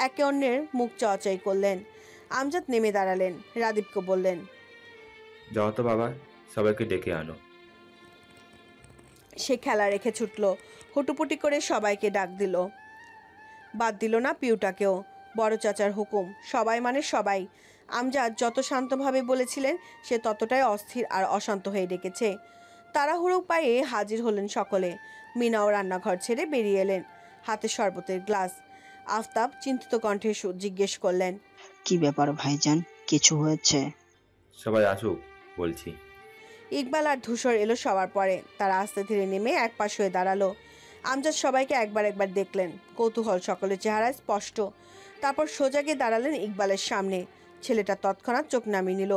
একে অন্যের মুখ চাওয়াচাই করলেন। আমজাদ নেমে দাঁড়ালেন। রাদীপকে বললেন, যাও তো বাবা, সবাইকে ডেকে আনো। সে খেলা রেখে ছুটল। হুটুপুটি করে সবাইকে ডাক দিল। বাদ দিল না পিউটাকেও। বড় চাচার হুকুম, সবাই মানে সবাই। আমজাদ যত শান্তভাবে বলেছিলেন, সে ততটাই অস্থির আর অশান্ত হয়ে ডেকেছে। তাড়াহুড়ো পায়ে হাজির হলেন সকলে। মিনাও রান্নাঘর ছেড়ে বেরিয়ে এলেন, হাতে শরবতের গ্লাস। আফতাব চিন্তিত কণ্ঠে জিজ্ঞেস করলেন, কি ব্যাপার ভাইজান, কিছু হয়েছে? সবাই আসুক বলছি। ইকবাল আর ধূসর এলো সবার পরে। তারা আস্তে ধীরে নেমে এক পাশ হয়ে দাঁড়ালো। আমজাদ সবাইকে একবার দেখলেন। কৌতূহল সকলের চেহারায় স্পষ্ট। তারপর সোজা গিয়ে দাঁড়ালেন ইকবালের সামনে। ছেলেটা তৎক্ষণাৎ চোখ নামিয়ে নিল।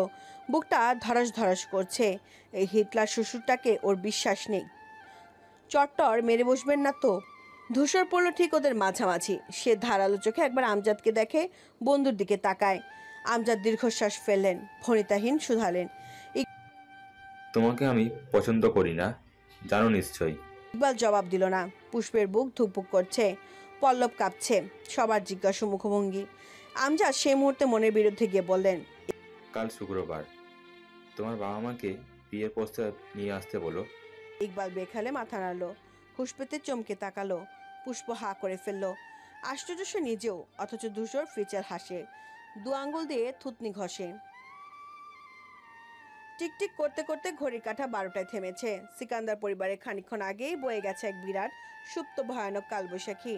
বুকটা ধরাস ধরাস করছে। এই হিটলার শ্বশুরটাকে ওর বিশ্বাস নেই। চট্টর মেরে বসবেন না তো? ধূসর পড়ল ঠিক ওদের মাঝামাঝি। সে ধারালো চোখে একবার আমজাদকে দেখে, বন্ধুর দিকে তাকায়। আমজাদ দীর্ঘশ্বাস ফেললেন, ফণিতাহীন শুধালেন, তোমাকে আমি পছন্দ করি না, জানো নিশ্চয়ই। ইকবাল জবাব দিল না। পুষ্পের বুক ধুকপুক করছে। পল্লব কাঁপছে, সবার জিজ্ঞাসা মুখভঙ্গি। আমজাদ সেই মুহূর্তে মনের বিরুদ্ধে গিয়ে বললেন, কাল শুক্রবার, তোমার বাবা মাকে বিয়ের প্রস্তাব নিয়ে আসতে বলো। ইকবাল বেখালে মাথা নাড়ল, হুঁশ পেতে চমকে তাকালো। পুষ্প হা করে ফেলল। আশ্চর্য সে নিজেও, অথচ ধূসর ফিচার হাসে, 2 আঙ্গুল দিয়ে থুতনি ঘষে। টিকটিক করতে করতে ঘড়ির কাঁটা 12টায় থেমেছে। সিকান্দার পরিবারে খানিকক্ষণ আগেই বয়ে গেছে এক বিরাট সুপ্ত ভয়ানক কালবৈশাখী।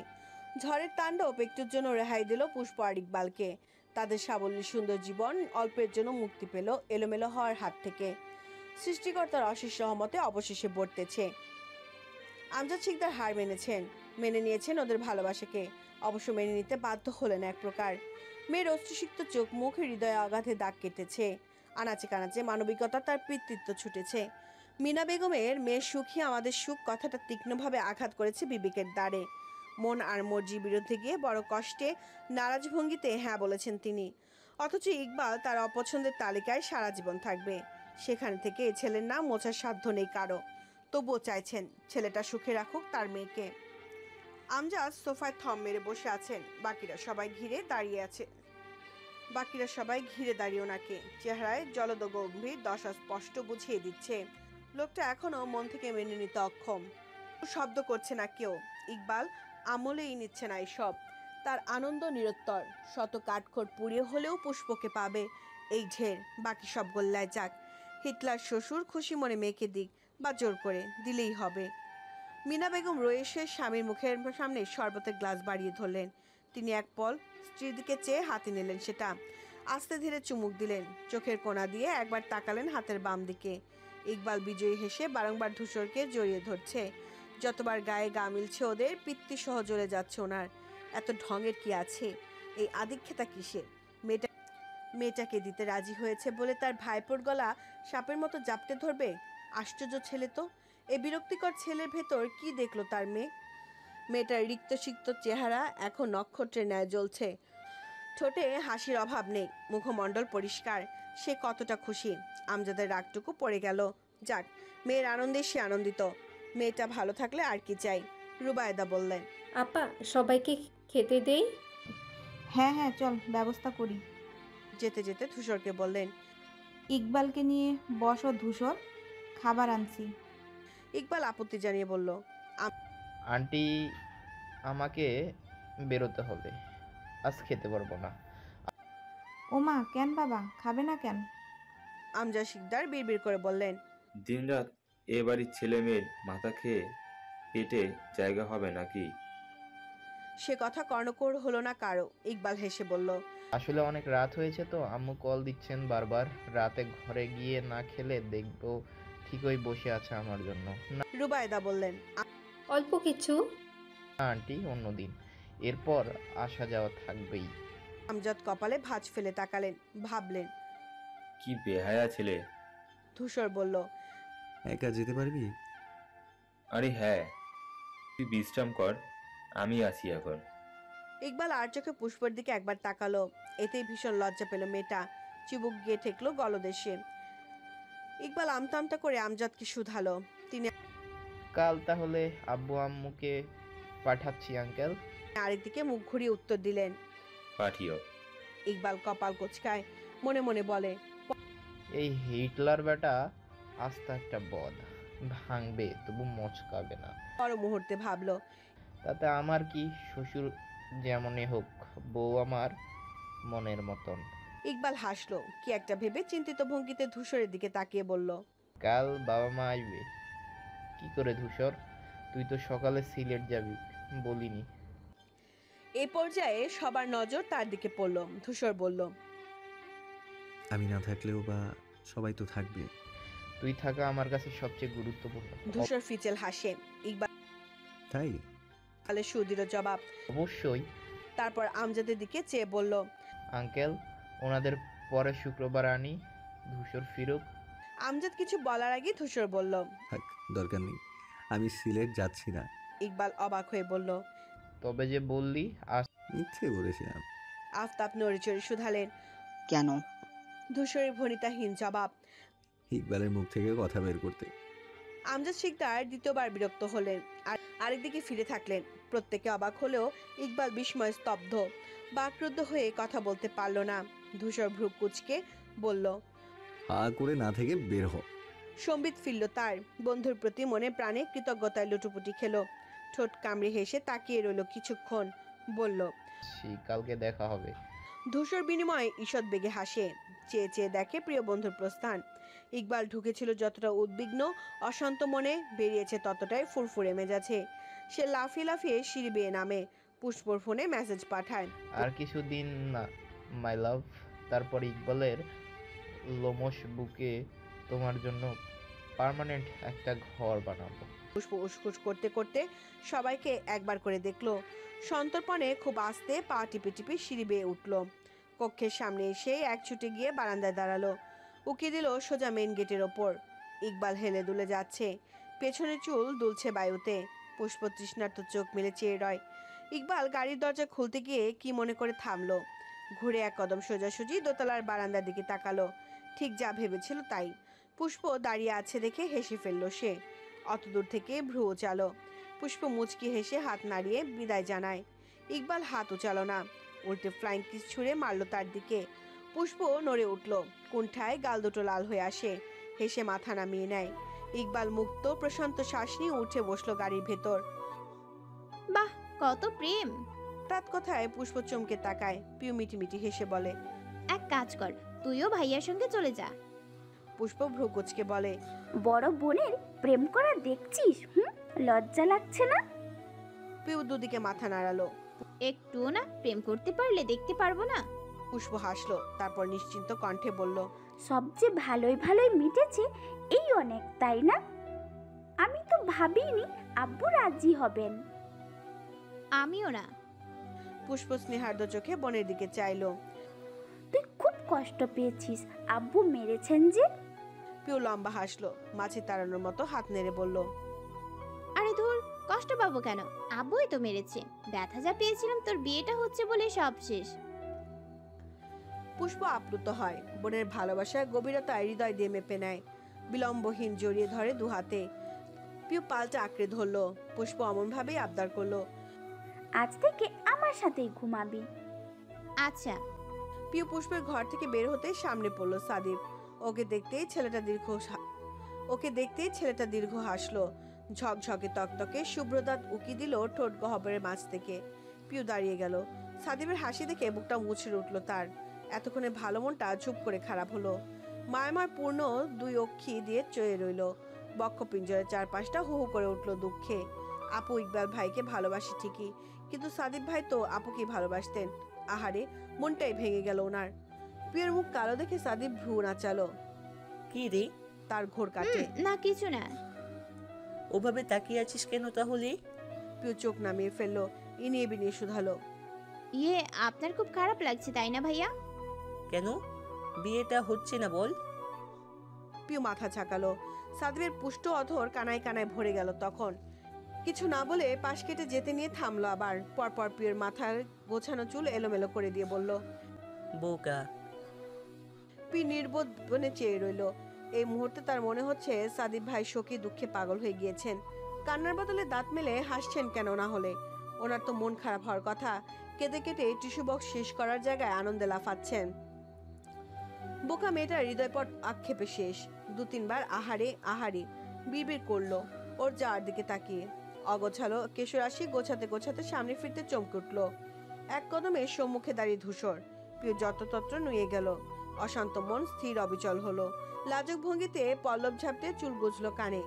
ঝড়ের তাণ্ডব একটুর জন্য রেহাই দিল পুষ্প আর ইকবালকে। তাদের সাবলীল সুন্দর জীবন অল্পের জন্য মুক্তি পেল এলোমেলো হওয়ার হাত থেকে। সৃষ্টিকর্তার অশেষ রহমতে অবশেষে বর্তেছে। আমজাদ শিকদার হার মেনেছেন, মেনে নিয়েছেন ওদের ভালোবাসাকে। অবশ্য মেনে নিতে বাধ্য হলেন এক প্রকার। মেয়ের অশ্রুসিক্ত চোখ মুখ হৃদয়ে আঘাতে দাগ কেটেছে। আনাচে কানাচে মানবিকতা তার পিতৃত্ব ছুটেছে। মিনা বেগমের মেয়ের সুখী আমাদের সুখ কথাটা তীক্ষ্ণভাবে আঘাত করেছে বিবেকের দ্বারে। মন আর মর্জির বিরুদ্ধে গিয়ে বড় কষ্টে নারাজ ভঙ্গিতে হ্যাঁ বলেছেন তিনি। অথচ ইকবাল তার অপছন্দের তালিকায় সারা জীবন থাকবে। সেখান থেকে এ ছেলের নাম মোছার সাধ্য নেই কারো। তবুও চাইছেন ছেলেটা সুখে রাখুক তার মেয়েকে। আমজাদ সোফায় থম মেরে বসে আছেন, বাকিরা সবাই ঘিরে দাঁড়িয়ে ওনাকে। চেহারায় জলদ গম্ভীর দশা স্পষ্ট বুঝিয়ে দিচ্ছে লোকটা এখনো মন থেকে মেনে নিতে অক্ষম। শব্দ করছে না কেউ। ইকবাল আমলেই নিচ্ছে না এসব। তার আনন্দ নিরত্তর। শত কাঠখড় পুড়িয়ে হলেও পুষ্পকে পাবে এই ঢের। বাকি সব গোল্লায় যাক। হিটলার শ্বশুর খুশি মনে মেয়েকে দিক, বা জোর করে দিলেই হবে। মিনা বেগম রয়েছে স্বামীর মুখের সামনে শরবতের গ্লাস বাড়িয়ে ধরলেন। তিনি এক পল স্ত্রীর দিকে চেয়ে হাতে নিলেন সেটা। আস্তে ধীরে চুমুক দিলেন। চোখের কোণা দিয়ে একবার তাকালেন হাতের বাম দিকে। ইকবাল বিজয়ী হেসে বারংবার ধূসরকে জড়িয়ে ধরছে। যতবার গায়ে গা মিলছে ওদের, পিতৃসহ জ্বলে যাচ্ছে ওনার। এত ঢঙের কি আছে? এই আদিক্ষেতা কিসের? মেয়েটাকে দিতে রাজি হয়েছে বলে তার ভাইপোর গলা সাপের মতো জাপটে ধরবে? আশ্চর্য ছেলে তো। এই বিরক্তিকর ছেলের ভেতর কি দেখলো তার মেয়ে? মেয়েটার রিক্ত সিক্ত চেহারা এখন নক্ষত্রের ন্যায় জ্বলছে। ঠোঁটে হাসির অভাব নেই, মুখমণ্ডল পরিষ্কার। সে কতটা খুশি। আমজাদের রাগটুকু পড়ে গেল। যাক, মেয়ের আনন্দে সে আনন্দিত। মেয়েটা ভালো থাকলে আর কি চাই। রুবায়দা বললেন, আপা, সবাইকে খেতে দেই। হ্যাঁ হ্যাঁ, চল ব্যবস্থা করি। যেতে যেতে ধূসরকে বললেন, ইকবালকে নিয়ে বসো ধূসর, খাবার আনছি। ইকবাল আপত্তি জানিয়ে বলল, আন্টি, আমাকে বেরোতে হবে, আজ খেতে পারবো না। ওমা, কেন বাবা, খাবে না কেন? আমজাদ শিকদার বিড়বিড় করে বললেন, দিনরাত এ বাড়ির ছেলে মেয়ের মাথা খেয়ে পেটে জায়গা হবে নাকি? সে কথা কর্ণকোর হলো না কারো। ইকবাল হেসে বলল, আসলে অনেক রাত হয়েছে তো, আম্মু কল দিচ্ছেন বারবার। রাতে ঘরে গিয়ে না খেলে দেখবো ঠিকই বসে আছে আমার জন্য। না রুবায়দা বললেন, অল্প কিছু। আন্টি, অন্যদিন, এরপর আসা যাওয়া থাকবেই। আমজাদ কপালে ভাঁজ ফেলে তাকালেন, ভাবলেন। কি বেহায়া ছেলে। ধূসর বলল, একা যেতে পারবি? আরে হ্যাঁ, তুই বিশ্রাম কর, আমি আসি এখন। ইকবাল আর চোখে পুষ্পের দিকে একবার তাকালো। এতেই ভীষণ লজ্জা পেল মেয়েটা। চিবুক গিয়ে ঠেকলো গলদেশে। ইকবাল আমতা আমতা করে আমজাদকে শুধালো। তিনি কাল তাহলে আব্বু আম্মুকে পাঠাচ্ছি আঙ্কেল। আরেকদিকে মুখ ঘুরিয়ে উত্তর দিলেন। পাঠিও। ইকবাল কপাল কোচকায়, মনে মনে বলে, এই হিটলার বেটা আস্তা একটা বদ, ভাঙবে তবু মচকাবে না। পর মুহূর্তে ভাবলো, তাতে আমার কি, শ্বশুর যেমনই হোক, বউ আমার মনের মতন। ইকবাল হাসলো। কি একটা ভেবে চিন্তিত ভঙ্গিতে ধূসরের দিকে তাকিয়ে বলল, কাল বাবা মা আসবে। কি করে ধূসর? তুই তো সকালে সিলেট যাবি বলিনি। এই পর্যায়ে সবার নজর তার দিকে পড়ল। ধূসর বলল, আমি না থাকলেও বা সবাই তো থাকবে। তুই থাকা আমার কাছে সবচেয়ে গুরুত্বপূর্ণ। ধূসর ফিচেল হাসে। তাই? ইকবালের সুদৃঢ় জবাব। অবশ্যই। তারপর আমজাদের দিকে চেয়ে বলল, আঙ্কেল, ওনাদের পরে শুক্রবার আনি, ধূসর ফিরুক। আমজাদ কিছু বলার আগে ধূসর বলল, থাক, দরকার নেই, আমি সিলেট যাচ্ছি না। ইকবাল অবাক হয়ে বলল, তবে যে বললি মিথ্যে বলেছিলাম। আফতাব নড়েচড়ে শুধালেন, কেন? ধূসরের ভনিতাহীন জবাব। ইকবালের মুখ থেকে কথা বের করতে। আমজাদ শিকদার দ্বিতীয়বার বিরক্ত হলেন আর আরেকদিকে ফিরে থাকলেন। প্রত্যেকে অবাক হলেও ইকবাল বিস্ময় স্তব্ধ, বাকরুদ্ধ হয়ে কথা বলতে পারল না। ধূসর ভ্রু কুচকে বলল, হা করে না থেকে বের হ। সম্বিত ফিরল তার। বন্ধুর প্রতি মনে প্রাণে কৃতজ্ঞতায় লুটুপুটি খেলো। ঠোঁট কামড়ে হেসে তাকিয়ে রইল কিছুক্ষণ, বলল, কালকে দেখা হবে। ধূসর বিনিময়ে ঈষৎ বেগে হাসে, চেয়ে চেয়ে দেখে প্রিয় বন্ধুর প্রস্থান। ইকবাল ঢুকেছিল যতটা উদ্বিগ্ন অশান্ত মনে, বেরিয়েছে ততটাই ফুরফুরে মেজাজে। সে লাফিয়ে লাফিয়ে সিঁড়ি বেয়ে নামে, পুষ্পর ফোনে মেসেজ পাঠায়। আর কিছুদিন না মাই লাভ, তারপর ইকবালের লোমশ বুকে তোমার জন্য পার্মানেন্ট একটা ঘর বানাবো। পুষ্প উসকুস করতে করতে সবাইকে একবার করে দেখলো। সন্তর্পণে খুব আস্তে পা টিপে টিপে সিঁড়ি বেয়ে উঠল। কক্ষের সামনে এসে এক ছুটে গিয়ে বারান্দায় দাঁড়ালো, উকি দিল সোজা মেন গেটের ওপর। ইকবাল হেলে দুলে যাচ্ছে, পেছনে চুল দুলছে বায়ুতে। পুষ্প তৃষ্ণার্ত চোখ মেলে চেয়ে রয়। ইকবাল গাড়ির দরজা খুলতে গিয়ে কি মনে করে থামলো, ঘুরে এক কদম সোজাসুজি দোতলার বারান্দার দিকে তাকালো। ঠিক যা ভেবেছিল তাই। পুষ্প দাঁড়িয়ে আছে দেখে হেসে ফেলল সে। অত দূর থেকে ভ্রু উচালো। পুষ্প মুচকি হেসে হাত নাড়িয়ে বিদায় জানায়। ইকবাল হাত উচালো না, উল্টে ফ্লাইং কিস ছুঁড়ে মারল তার দিকে। পুষ্প নড়ে উঠল, কুণ্ঠায় গাল দুটো লাল হয়ে আসে, হেসে মাথা নামিয়ে নেয়। ইকবাল মুক্ত প্রশান্ত শ্বাস নিয়ে উঠে বসলো গাড়ির ভেতর। বাহ, কত প্রেম! তার কথায় পুষ্প চমকে তাকায়। পিউ মিটিমিটি হেসে বলে, এক কাজ কর, তুইও ভাইয়ার সঙ্গে চলে যা। পুষ্প ভ্রু কুচকে বলে, বড় বোনের প্রেম করা দেখছিস? লজ্জা লাগছে না? পিউ দুদিকে মাথা নাড়ালো। একটুও না? প্রেম করতে পারলে দেখতে পারবো না? পুষ্প হাসলো, তারপর নিশ্চিন্ত কণ্ঠে বলল, সবচেয়ে ভালোই ভালোই মিটেছে এই অনেক, তাই না? আমি তো ভাবিনি আব্বু রাজি হবেন। আমিও না। পুষ্প স্নেহার্দ চোখে বোনের দিকে চাইলো। তুই খুব কষ্ট পেয়েছিস, আব্বু মেরেছেন যে? পিউ লম্বা হাসলো, মাছি তাড়ানোর মতো হাত নেড়ে বলল, আরে ধুর, কষ্ট পাবো কেন? আব্বুই তো মেরেছে। ব্যথা যা পেয়েছিলাম তোর বিয়েটা হচ্ছে বলে সব শেষ। পুষ্প আপ্লুত হয়, বোনের ভালোবাসার গভীরতায় হৃদয় দিয়ে মেপে নেয়। বিলম্বহীন জড়িয়ে ধরে দু হাতে। পিউ পাল্টা আঁকড়ে ধরলো। পুষ্প অমন ভাবেই আবদার করলো, আজ থেকে আমার সাথেই ঘুমাবি। আচ্ছা। পিউ পুষ্পের ঘর থেকে বের হতে সামনে পড়লো সাদিব। ওকে দেখতেই ছেলেটা দীর্ঘ হাসলো। ঝকঝকে তকতকে শুভ্রদাত উকি দিল ঠোঁট গহ্বরের মাঝ থেকে। পিউ দাঁড়িয়ে গেল। সাদিবের হাসি দেখে বুকটা মুছড়ে উঠল তার। এতক্ষণে ভালো মনটা চুপ করে খারাপ হলো। মায়াময় পূর্ণ দুই অক্ষি দিয়ে চয়ে রইল। বক্ষপিঞ্জরের চারপাশটা হু হু করে উঠল দুঃখে। আপু ইকবাল ভাইকে ভালোবাসে ঠিকই, কিন্তু সাদিব ভাই তো আপুকেই ভালোবাসতেন। আহারে, মনটাই ভেঙে গেল ওনার। পিউর মুখ কালো দেখে সাদিব ভ্রু নাচালো। কি রে? তার ঘোর কাটে। না কিছু না। ওভাবে তাকিয়ে আছিস কেন তাহলে? পিউ চোখ নামিয়ে ফেললো, ইনিয়ে বিনিয়ে শুধালো, আপনার খুব খারাপ লাগছে তাই না ভাইয়া? কেন? বিয়েটা হচ্ছে না বল? পিউ মাথা ঝাঁকালো। সাদিবের পুষ্ট অধর কানায় কানায় ভরে গেল তখন। কিছু না বলে পাশ কেটে যেতে নিয়ে থামলো আবার। পরপর পিউর মাথার গোছানো চুল এলোমেলো করে দিয়ে বলল, বোকা। পিউ নির্বোধ বনে চেয়ে রইল। এই মুহূর্তে তার মনে হচ্ছে সাদিব ভাই শোকে দুঃখে পাগল হয়ে গিয়েছেন। কান্নার বদলে দাঁত মেলে হাসছেন কেন না হলে? ওনার তো মন খারাপ হওয়ার কথা। কেঁদে কেটে টিস্যু বক্স শেষ করার জায়গায় আনন্দে লাফাচ্ছেন। বোকা মেয়েটার হৃদয়পট আক্ষেপে শেষ। দু তিনবার আহারে আহারে বিড়বিড় করলো ওর যাওয়ার দিকে তাকিয়ে। অগোছালো কেশরাশি গোছাতে গোছাতে সামনে ফিরতে চমকে উঠল। এক কদমে সম্মুখে দাঁড়িয়ে ধূসর। পিউ যত্রতত্র নুয়ে গেল। অশান্ত মন স্থির অবিচল হলো। লাজুক ভঙ্গিতে পল্লব ঝাপটে চুল গুজলো কানে।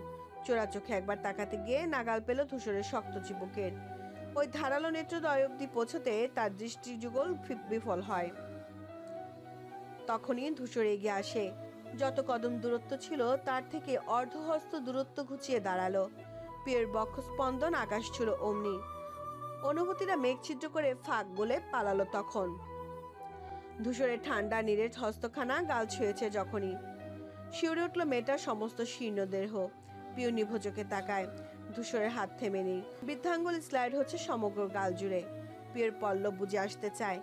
চোরা চোখে একবার তাকাতে গিয়ে নাগাল পেল ধূসরের শক্ত চিবুকের। ওই ধারালো নেত্রদ্বয় অব্দি পৌঁছতে তার দৃষ্টি যুগল বিফল হয়। তখনই ধূসর এগিয়ে আসে। যত কদম দূরত্ব ছিল তার থেকে অর্ধহস্ত দূরত্ব ঘুচিয়ে দাঁড়ালো। পিয়ের বক্ষস্পন্দন আকাশ ছিল অমনি। অনুভূতিরা মেঘ ছিদ্র করে ফাঁক বলে পালালো তখন। ধূসরের ঠান্ডা নীরের হস্তখানা গাল ছুঁয়েছে যখনই। শিউরে উঠল মেয়েটার সমস্ত শীর্ণ দেহ। পিউ নিভু চোখে তাকায়। ধূসরের হাত থেমে নেই। বৃদ্ধাঙ্গুল স্লাইড হচ্ছে সমগ্র গাল জুড়ে। পিয়ের পল্লব বুঝে আসতে চায়,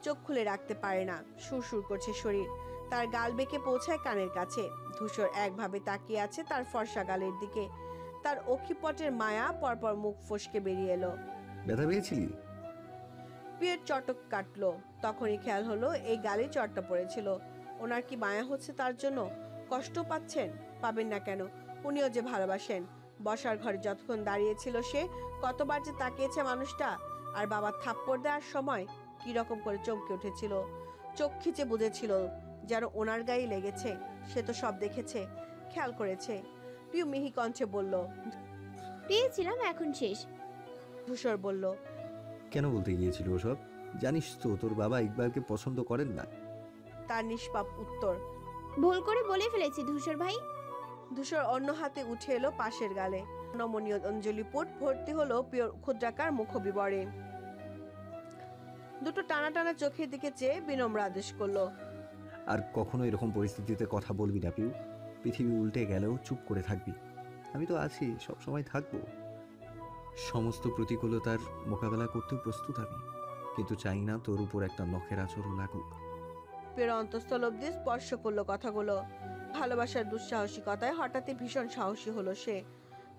চোখ খুলে রাখতে পারে না। সুরসুর করছে শরীর। তার গাল বেঁকে পৌঁছায় কানের কাছে। ধূসর একভাবে তাকিয়ে আছে তার ফর্সা গালের দিকে। তার অক্ষিপটের মায়া পরপর মুখ ফসকে বেরিয়ে এলো। ব্যথা পেয়েছিলি? পিয়ের চটক কাটলো। তখনই খেয়াল হলো এই গালে চটটা পড়েছিল। ওনার কি মায়া হচ্ছে তার জন্য? কষ্ট পাচ্ছেন? পাবেন না কেন, উনিও যে ভালোবাসেন। বসার ঘরে যতক্ষণ দাঁড়িয়েছিল সে কতবার যে তাকিয়েছে মানুষটা। আর বাবার থাপ্পড় দেওয়ার সময় কি রকম করে চমকে উঠেছিল, চোখ খিচে বুঝেছিল যেন ওনার গায়ে লেগেছে। সে তো সব দেখেছে, খেয়াল করেছে। পিউ মিহি কণ্ঠে বলল। পেয়েছিলাম, এখন শেষ। ধূসর বলল। কেন বলতে গিয়েছিল ওসব? জানিস তো তোর বাবা ইকবালকে পছন্দ করেন না। তার নিষ্পাপ উত্তর। ভুল করে বলে ফেলেছি ধূসর ভাই। ধূসর অন্য হাতে উঠে এলো পাশের গালে। নমনীয় অঞ্জলিপুট ভর্তি হলো পিওর ক্ষুদ্রাকার মুখবিবরে। দুটো টানা টানা চোখের দিকে চেয়ে বিনম্র আদেশ করলো। আর কখনো এরকম পরিস্থিতিতে কথা বলবি না পিউ। পৃথিবী উল্টে গেলেও চুপ করে থাকবি। আমি তো আছি, সব সময় থাকবো। সমস্ত প্রতিকূলতার মোকাবেলা করতেও প্রস্তুত আমি, কিন্তু চাই না তোর উপর একটা নখের আঁচড়ও লাগুক। পিওর অন্তঃস্থল অব্দি স্পর্শ করলো কথাগুলো। ভালোবাসার দুঃসাহসিকতায় হঠাৎই ভীষণ সাহসী হলো সে।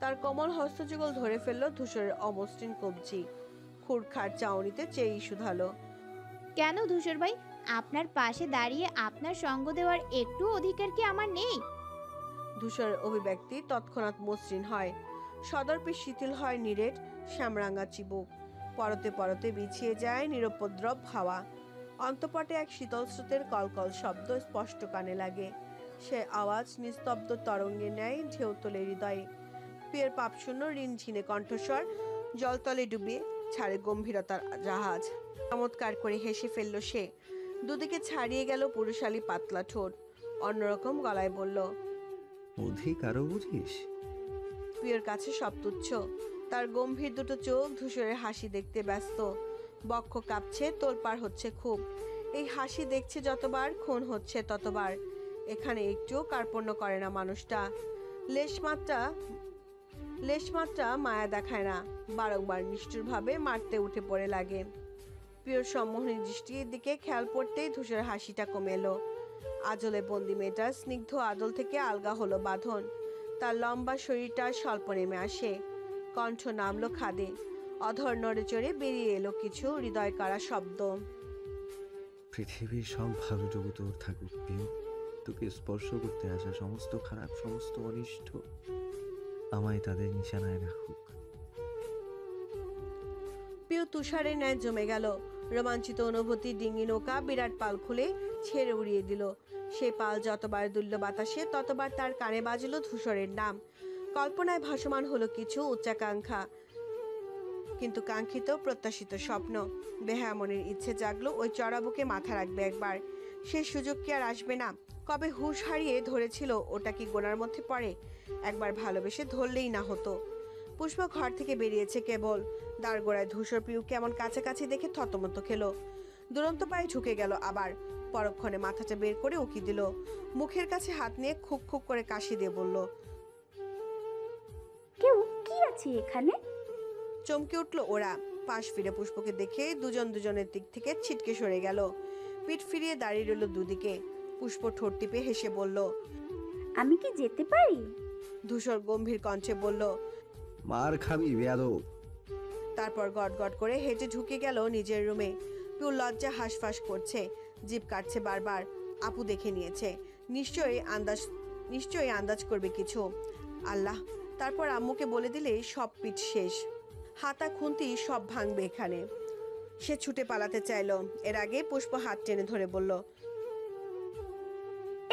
তার কোমল হস্তযুগল ধরে ফেললো ধূসরের অমসৃণ কবজি। খুরখার চাউনিতে চেয়েই শুধালো। কেন ধূসর ভাই, আপনার পাশে দাঁড়িয়ে আপনার সঙ্গ দেওয়ার একটু অধিকার কি আমার নেই? ধূসরের অভিব্যক্তি তৎক্ষণাৎ মসৃণ হয়। সদর্পে শিথিল হয় নিরেট শ্যামরাঙ্গা চিবুক। পরতে পরতে বিছিয়ে যায় নিরুপদ্রব হাওয়া। অন্তপটে এক শীতল স্রোতের কলকল শব্দ স্পষ্ট কানে লাগে। সে আওয়াজ নিস্তব্ধ তরঙ্গের ন্যায় ঢেউ তোলে হৃদয়ে। পিয়ের পাপশূন্য ঋণঝিনে কণ্ঠস্বর জলতলে ডুবিয়ে ছাড়ে গম্ভীরতার জাহাজ। চমৎকার করে হেসে ফেলল সে। দুদিকে ছাড়িয়ে গেল পুরুষালী পাতলা ঠোঁট। অন্যরকম গলায় বলল। অধিক আরো বুঝিস? পিয়ের কাছে সব তুচ্ছ। তার গম্ভীর দুটো চোখ ধূসরের হাসি দেখতে ব্যস্ত। বক্ষ কাঁপছে, তোলপাড় হচ্ছে খুব। এই হাসি দেখছে যতবার, খুন হচ্ছে ততবার। এখানে একটুও কার্পণ্য করে না মানুষটা। লেশমাত্রা মায়া দেখায় না। বারংবার নিষ্ঠুরভাবে মারতে উঠে পড়ে লাগে। পিওর সম্মোহনী দৃষ্টির দিকে খেয়াল পড়তেই ধূসরের হাসিটা কমে এলো। আজলে বন্দি মেয়েটার স্নিগ্ধ আদল থেকে আলগা হলো বাঁধন। তার লম্বা শরীরটা স্বল্প নেমে আসে। কণ্ঠ নামলো খাদে। অধর নড়ে চড়ে বেরিয়ে এলো কিছু হৃদয় কাড়া শব্দ। পৃথিবীর সব ভালোটুকু তোর থাকুক পিউ। তোকে স্পর্শ করতে আসা সমস্ত খারাপ, সমস্ত অনিষ্ট আমায় তাদের নিশানায় রাখুক। পিউ তুষারের ন্যায় জমে গেল। রোমাঞ্চিত অনুভূতি ডিঙি নৌকা বিরাট পাল খুলে ছেড়ে উড়িয়ে দিল। সে পাল যতবার দুলল বাতাসে ততবার তার কানে বাজল ধূসরের নাম। কল্পনায় ভাসমান হলো কিছু উচ্চাকাঙ্ক্ষা, কিন্তু কাঙ্ক্ষিত প্রত্যাশিত স্বপ্ন। বেহায়া মনের ইচ্ছে জাগলো ওই চড়াবুকে মাথা রাখবে একবার। সে সুযোগ কি আর আসবে না? কবে হুঁশ হারিয়ে ধরেছিল ওটা কি গোনার মধ্যে পড়ে? একবার ভালোবেসে ধরলেই না হতো। পুষ্প ঘর থেকে বেরিয়েছে কেবল। দাঁড়গোড়ায় ধূসর পিউ কেমন কাছাকাছি দেখে থতমত খেলো। দুরন্ত পায়ে ঝুঁকে গেল আবার। পরক্ষণে মাথাটা বের করে উকি দিল। মুখের কাছে হাত নিয়ে খুক খুক করে কাশি দিয়ে বলল। কেউ কি আছে এখানে? চমকে উঠলো ওরা। পাশ ফিরে পুষ্পকে দেখে দুজন দুজনের দিক থেকে ছিটকে সরে গেল। পিঠ ফিরিয়ে দাঁড়িয়ে রইল দুদিকে। পুষ্প ঠোঁট টিপে হেসে বলল। আমি কি যেতে পারি? ধূসর গম্ভীর কণ্ঠে বলল। মার খাবি বেয়াদব। তারপর গট গট করে হেঁটে ঢুকে গেল নিজের রুমে। পিউ লজ্জা হাঁসফাঁস করছে, জিভ কাটছে বারবার। আপু দেখে নিয়েছে, নিশ্চয়ই আন্দাজ করবে কিছু। আল্লাহ, তারপর আম্মুকে বলে দিলে সব পিঠ শেষ। হাতা খুন্তি সব ভাঙবে এখানে। সে ছুটে পালাতে চাইল। এর আগে পুষ্প হাত টেনে ধরে বলল।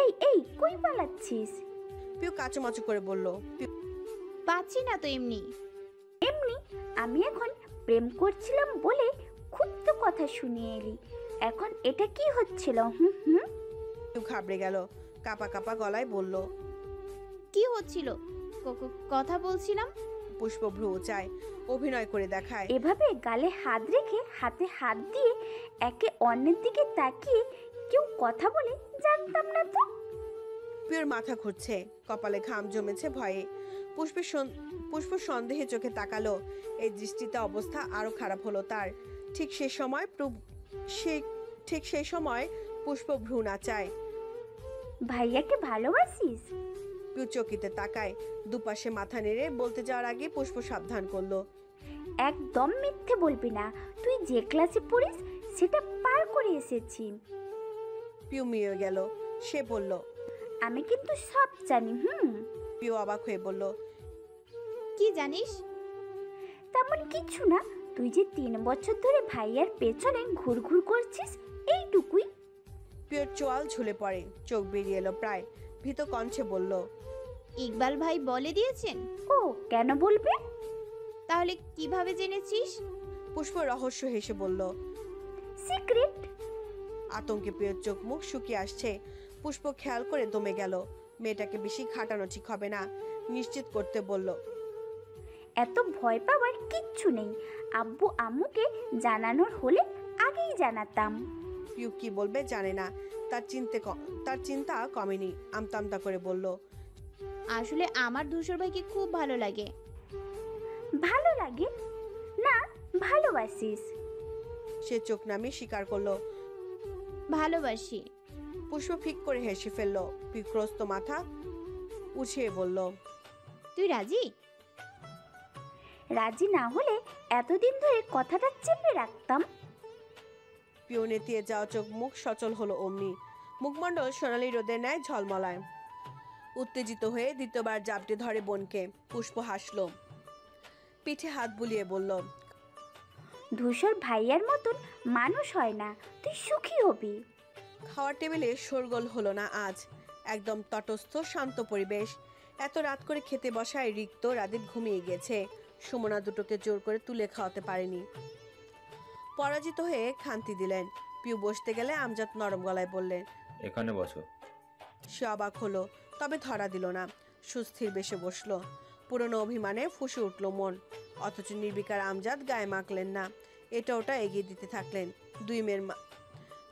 এই এই কই পালাচ্ছিস? পিউ কাচুমাচু করে বলল। পাচ্ছি না তো এমনি। এমনি? আমি এখন প্রেম করছিলাম বলে খুব তো কথা শুনিয়ে এলি। এখন এটা কি হচ্ছিল? হুম হুম। পিউ ঘাবড়ে গেল, কাপা কাপা গলায় বলল। কি হচ্ছিল? কথা বলছিলাম। পুষ্প ভ্রু চায়, অভিনয় করে দেখায়। এভাবে গালে হাত রেখে হাতে হাত দিয়ে একে অন্যের দিকে তাকিয়ে কেউ কথা বলে জানতাম না তো। পিওর মাথা ঘুরছে, কপালে ঘাম জমেছে ভয়ে। পুষ্প সন্দেহে চোখে তাকালো। এই দৃষ্টিতে অবস্থা আরো খারাপ হলো তার। ঠিক সেই সময় পুষ্প ভ্রু নাচায়। ভাইয়াকে ভালোবাসিস? পিউ চকিতে তাকায়, দুপাশে মাথা নেড়ে বলতে যাওয়ার আগে পুষ্প সাবধান করলো। একদম মিথ্যে বলবি না, তুই যে ক্লাসে পড়িস সেটা পার করে এসেছি। পিউ মিয়ে গেল। সে বলল, আমি কিন্তু সব জানি। পিউ অবাক হয়ে বলল, কি জানিস? তেমন কিছু না, তুই যে 3 বছর ধরে ভাইয়ার পেছনে ঘুরঘুর করছিস, এইটুকুই। পিওর চোয়াল ঝুলে পড়ে, চোখ বেরিয়ে এলো প্রায়। ভীত কণ্ঠে বলল, ইকবাল ভাই বলে দিয়েছেন? ও কেন বলবে? তাহলে কিভাবে জেনেছিস? পুষ্প রহস্য হেসে বলল, সিক্রেট। আতঙ্কে পিওর চোখ মুখ শুকিয়ে আসছে। পুষ্প খেয়াল করে দমে গেল। মেয়েটাকে বেশি খাটানো ঠিক হবে না, নিশ্চিত করতে বলল। এত ভয় পাওয়ার কিচ্ছু নেই, আব্বু আম্মুকে জানানোর হলে আগেই জানাতাম। পিউ কি বলবে জানে না, তার চিন্তা কমেনি। আমতা করে বলল, আসলে আমার ধূসর ভাইকে খুব ভালো লাগে। ভালো লাগে না, ভালোবাসিস? সে চোখ নামিয়ে স্বীকার করলো, ভালোবাসি। পুষ্প ফিক করে হেসে ফেললো। বিক্রস্ত মাথা উঠিয়ে বলল, তুই রাজি? রাজি না হলে এতদিন ধরে কথাটা চেপে রাখতাম। পিউ নেতিয়ে যাওয়া চোখ মুখ সচল হলো অমনি। মুখমণ্ডল সোনালি রোদের ন্যায় ঝলমলায়। উত্তেজিত হয়ে দ্বিতীয়বার জাপটে ধরে বোনকে। পুষ্প হাসলো, পিঠে হাত বুলিয়ে বলল, ধূসর ভাইয়ার মতন মানুষ হয় না, তুই সুখী হবি। খাওয়ার টেবিলে শোরগোল হলো না আজ। একদম তটস্থ শান্ত পরিবেশ। এত রাত করে খেতে বসায় রিক্ত। রাদীপ ঘুমিয়ে গেছে। সুমনা দুটোকে জোর করে তুলে খাওয়াতে পারেনি। পরাজিত হয়ে খান্তি দিলেন। পিউ বসতে গেলে আমজাদ নরম গলায় বললেন, এখানে বসো। সে অবাক হলো, তবে ধরা দিল না। সুস্থির বেশে বসলো। পুরনো অভিমানে ফুঁসে উঠল মন। অথচ নির্বিকার আমজাদ গায়ে মাখলেন না। এটা ওটা এগিয়ে দিতে থাকলেন।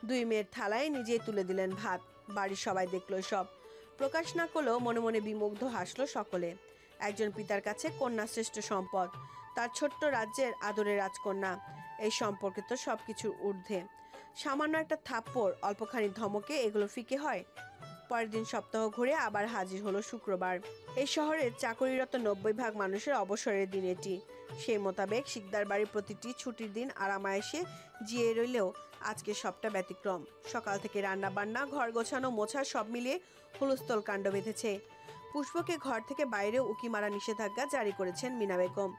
দুই মেয়ের থালায় নিজেই তুলে দিলেন ভাত। বাড়ির সবাই দেখলো সব। প্রকাশ না করলেও মনে মনে বিমুগ্ধ হাসলো সকলে। একজন পিতার কাছে কন্যা শ্রেষ্ঠ সম্পদ। তার ছোট্ট রাজ্যের আদরের রাজকন্যা। এই সম্পর্কে তো সবকিছুর ঊর্ধ্বে। সামান্য একটা থাপ্পড়, অল্পখানি ধমকে এগুলো ফিকে হয়? পরের দিন সপ্তাহ ঘুরে আবার হাজির হলো শুক্রবার। এই শহরের চাকরিরত 90% মানুষের অবসরের দিন এটি। সেই মোতাবেক শিকদার বাড়ির প্রতিটি ছুটির দিন আরামায়েশে জিয়ে রইলেও আজকে সবটা ব্যতিক্রম। সকাল থেকে রান্না বান্না, ঘর গোছানো, মোছা সব মিলিয়ে হুলস্থল কাণ্ড বেঁধেছে। পুষ্পকে ঘর থেকে বাইরে উকি মারা নিষেধাজ্ঞা জারি করেছেন মিনা বেগম।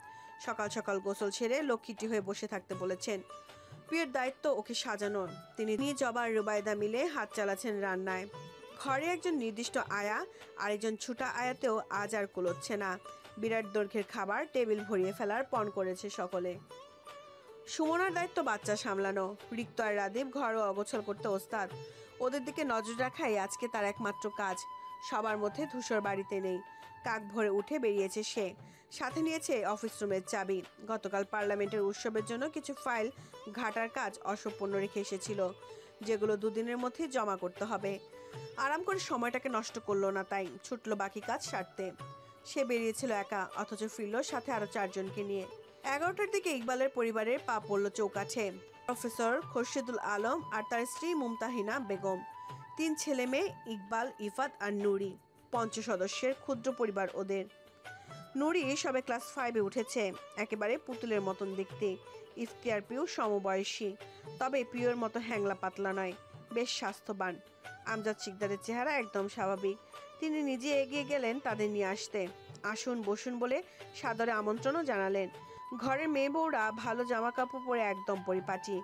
সকাল সকাল গোসল ছেড়ে লক্ষ্মীটি হয়ে বসে থাকতে বলেছেন। পিয়ের দায়িত্ব ওকে সাজানোর। তিনি জবার রুবায়দা মিলে হাত চালাচ্ছেন রান্নায়। ঘরে একজন নির্দিষ্ট আয়া, আরেকজন ছুটা আয়াতেও আজ আর কুলোচ্ছে না। বিরাট দৈর্ঘ্যের খাবার টেবিল ভরিয়ে ফেলার পণ করেছে সকলে। সুমনার দায়িত্ব বাচ্চা সামলানো। রিক্ত আর রাদীপ ঘরও অগোছল করতে ওস্তাদ। ওদের দিকে নজর রাখাই আজকে তার একমাত্র কাজ। সবার মধ্যে ধূসর বাড়িতে নেই। কাক ভরে উঠে বেরিয়েছে সে। সাথে নিয়েছে অফিস রুমের চাবি। গতকাল পার্লামেন্টের উৎসবের জন্য কিছু ফাইল ঘাটার কাজ অসম্পূর্ণ রেখে এসেছিল, যেগুলো 2 দিনের মধ্যে জমা করতে হবে। আরাম করে সময়টাকে নষ্ট করলো না, তাই ছুটলো বাকি কাজ সারতে। সে বেরিয়েছিল একা, অথচ ফিরল সাথে আরো 4 জনকে নিয়ে। 11টার দিকে ইকবালের পরিবারের পা পড়ল চৌকাঠে। প্রফেসর খোরশেদুল আলম আর তার স্ত্রী মুমতাহিনা বেগম। 3 ছেলে মেয়ে, ইকবাল, ইফাত আর নুরি। 5 সদস্যের ক্ষুদ্র পরিবার ওদের। নুরি সবে ক্লাস 5-এ উঠেছে। একেবারে পুতুলের মতন দেখতে। ইফতিয়ার পিউ সমবয়সী, তবে পিউর মতো হ্যাংলা পাতলা নয়, বেশ স্বাস্থ্যবান। আমজাদ শিকদারের চেহারা একদম স্বাভাবিক। তিনি নিজে এগিয়ে গেলেন তাদের নিয়ে আসতে। আসুন বসুন বলে সাদরে আমন্ত্রণও জানালেন। ঘরের মেয়ে বউরা ভালো জামা কাপড় পরে একদম পরিপাটি।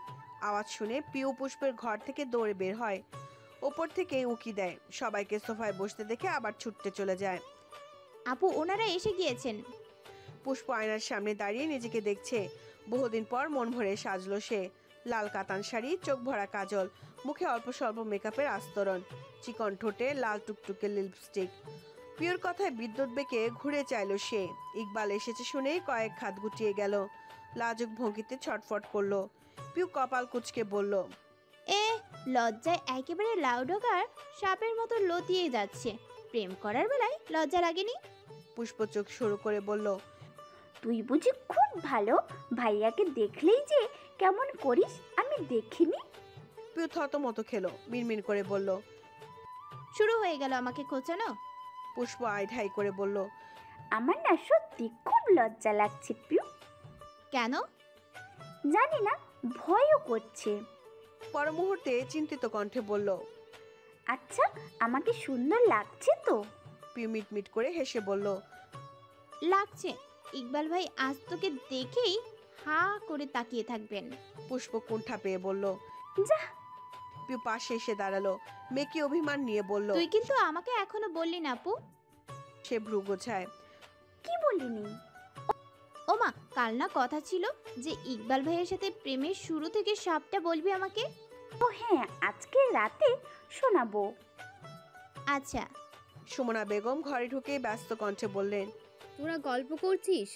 আওয়াজ শুনে পিউ পুষ্পের ঘর থেকে দৌড়ে বের হয়। ওপর থেকে উকি দেয়। সবাইকে সোফায় বসতে দেখে আবার ছুটতে চলে যায়। আপু, ওনারা এসে গিয়েছেন। পুষ্প আয়নার সামনে দাঁড়িয়ে নিজেকে দেখছে। বহুদিন পর মন ভরে সাজলো সে। লাল কাতান শাড়ি, চোখ ভরা কাজল, মুখে অল্প স্বল্প মেকআপের আস্তরণ, চিকন ঠোঁটে লাল টুকটুকে লিপস্টিক। পিওর কথায় বিদ্যুৎ বেঁকে ঘুরে চাইল সে। ইকবাল এসেছে শুনেই কয়েক হাত গুটিয়ে গেল। লাজুক ভঙ্গিতে ছটফট করলো। পিউ কপাল কুচকে বলল, লজ্জায় একেবারে লাউডোগার সাপের মতো লতিয়ে যাচ্ছে। প্রেম করার বেলায় লজ্জা লাগেনি? পুষ্প চোখ শুরু করে বলল, তুই বুঝি খুব ভালো, ভাইয়াকে দেখলেই যে কেমন করিস আমি দেখিনি। পিউ থতমত খেলো, মিনমিন করে বলল, শুরু হয়ে গেল আমাকে খোঁচানো। পুষ্প আইঢাই করে বলল, আমার না সত্যি খুব লজ্জা লাগছে পিউ। কেন জানি না, ভয়ও করছে। পর মুহূর্তে চিন্তিত কণ্ঠে বলল, আচ্ছা আমাকে সুন্দর লাগছে তো? পিউ মিটমিট করে হেসে বলল, লাগছে। ইকবাল ভাই আজ তোকে দেখেই হা করে তাকিয়ে থাকবেন। পুষ্প কুণ্ঠা পেয়ে বলল, যা। পিউ পাশে এসে দাঁড়ালো, মেকি অভিমান নিয়ে বলল, তুই কিন্তু আমাকে এখনো বললি না আপু। সে ভ্রু গোছায়। কি বলিনি? ওমা, কাল না কথা ছিল যে ইকবাল ভাইয়ের সাথে প্রেমের শুরু থেকে সবটা বলবি আমাকে। ও হ্যাঁ, আজকে রাতে শোনাবো। আচ্ছা। সুমনা বেগম ঘরে ঢুকেই ব্যস্ত কণ্ঠে বললেন, তোরা গল্প করছিস?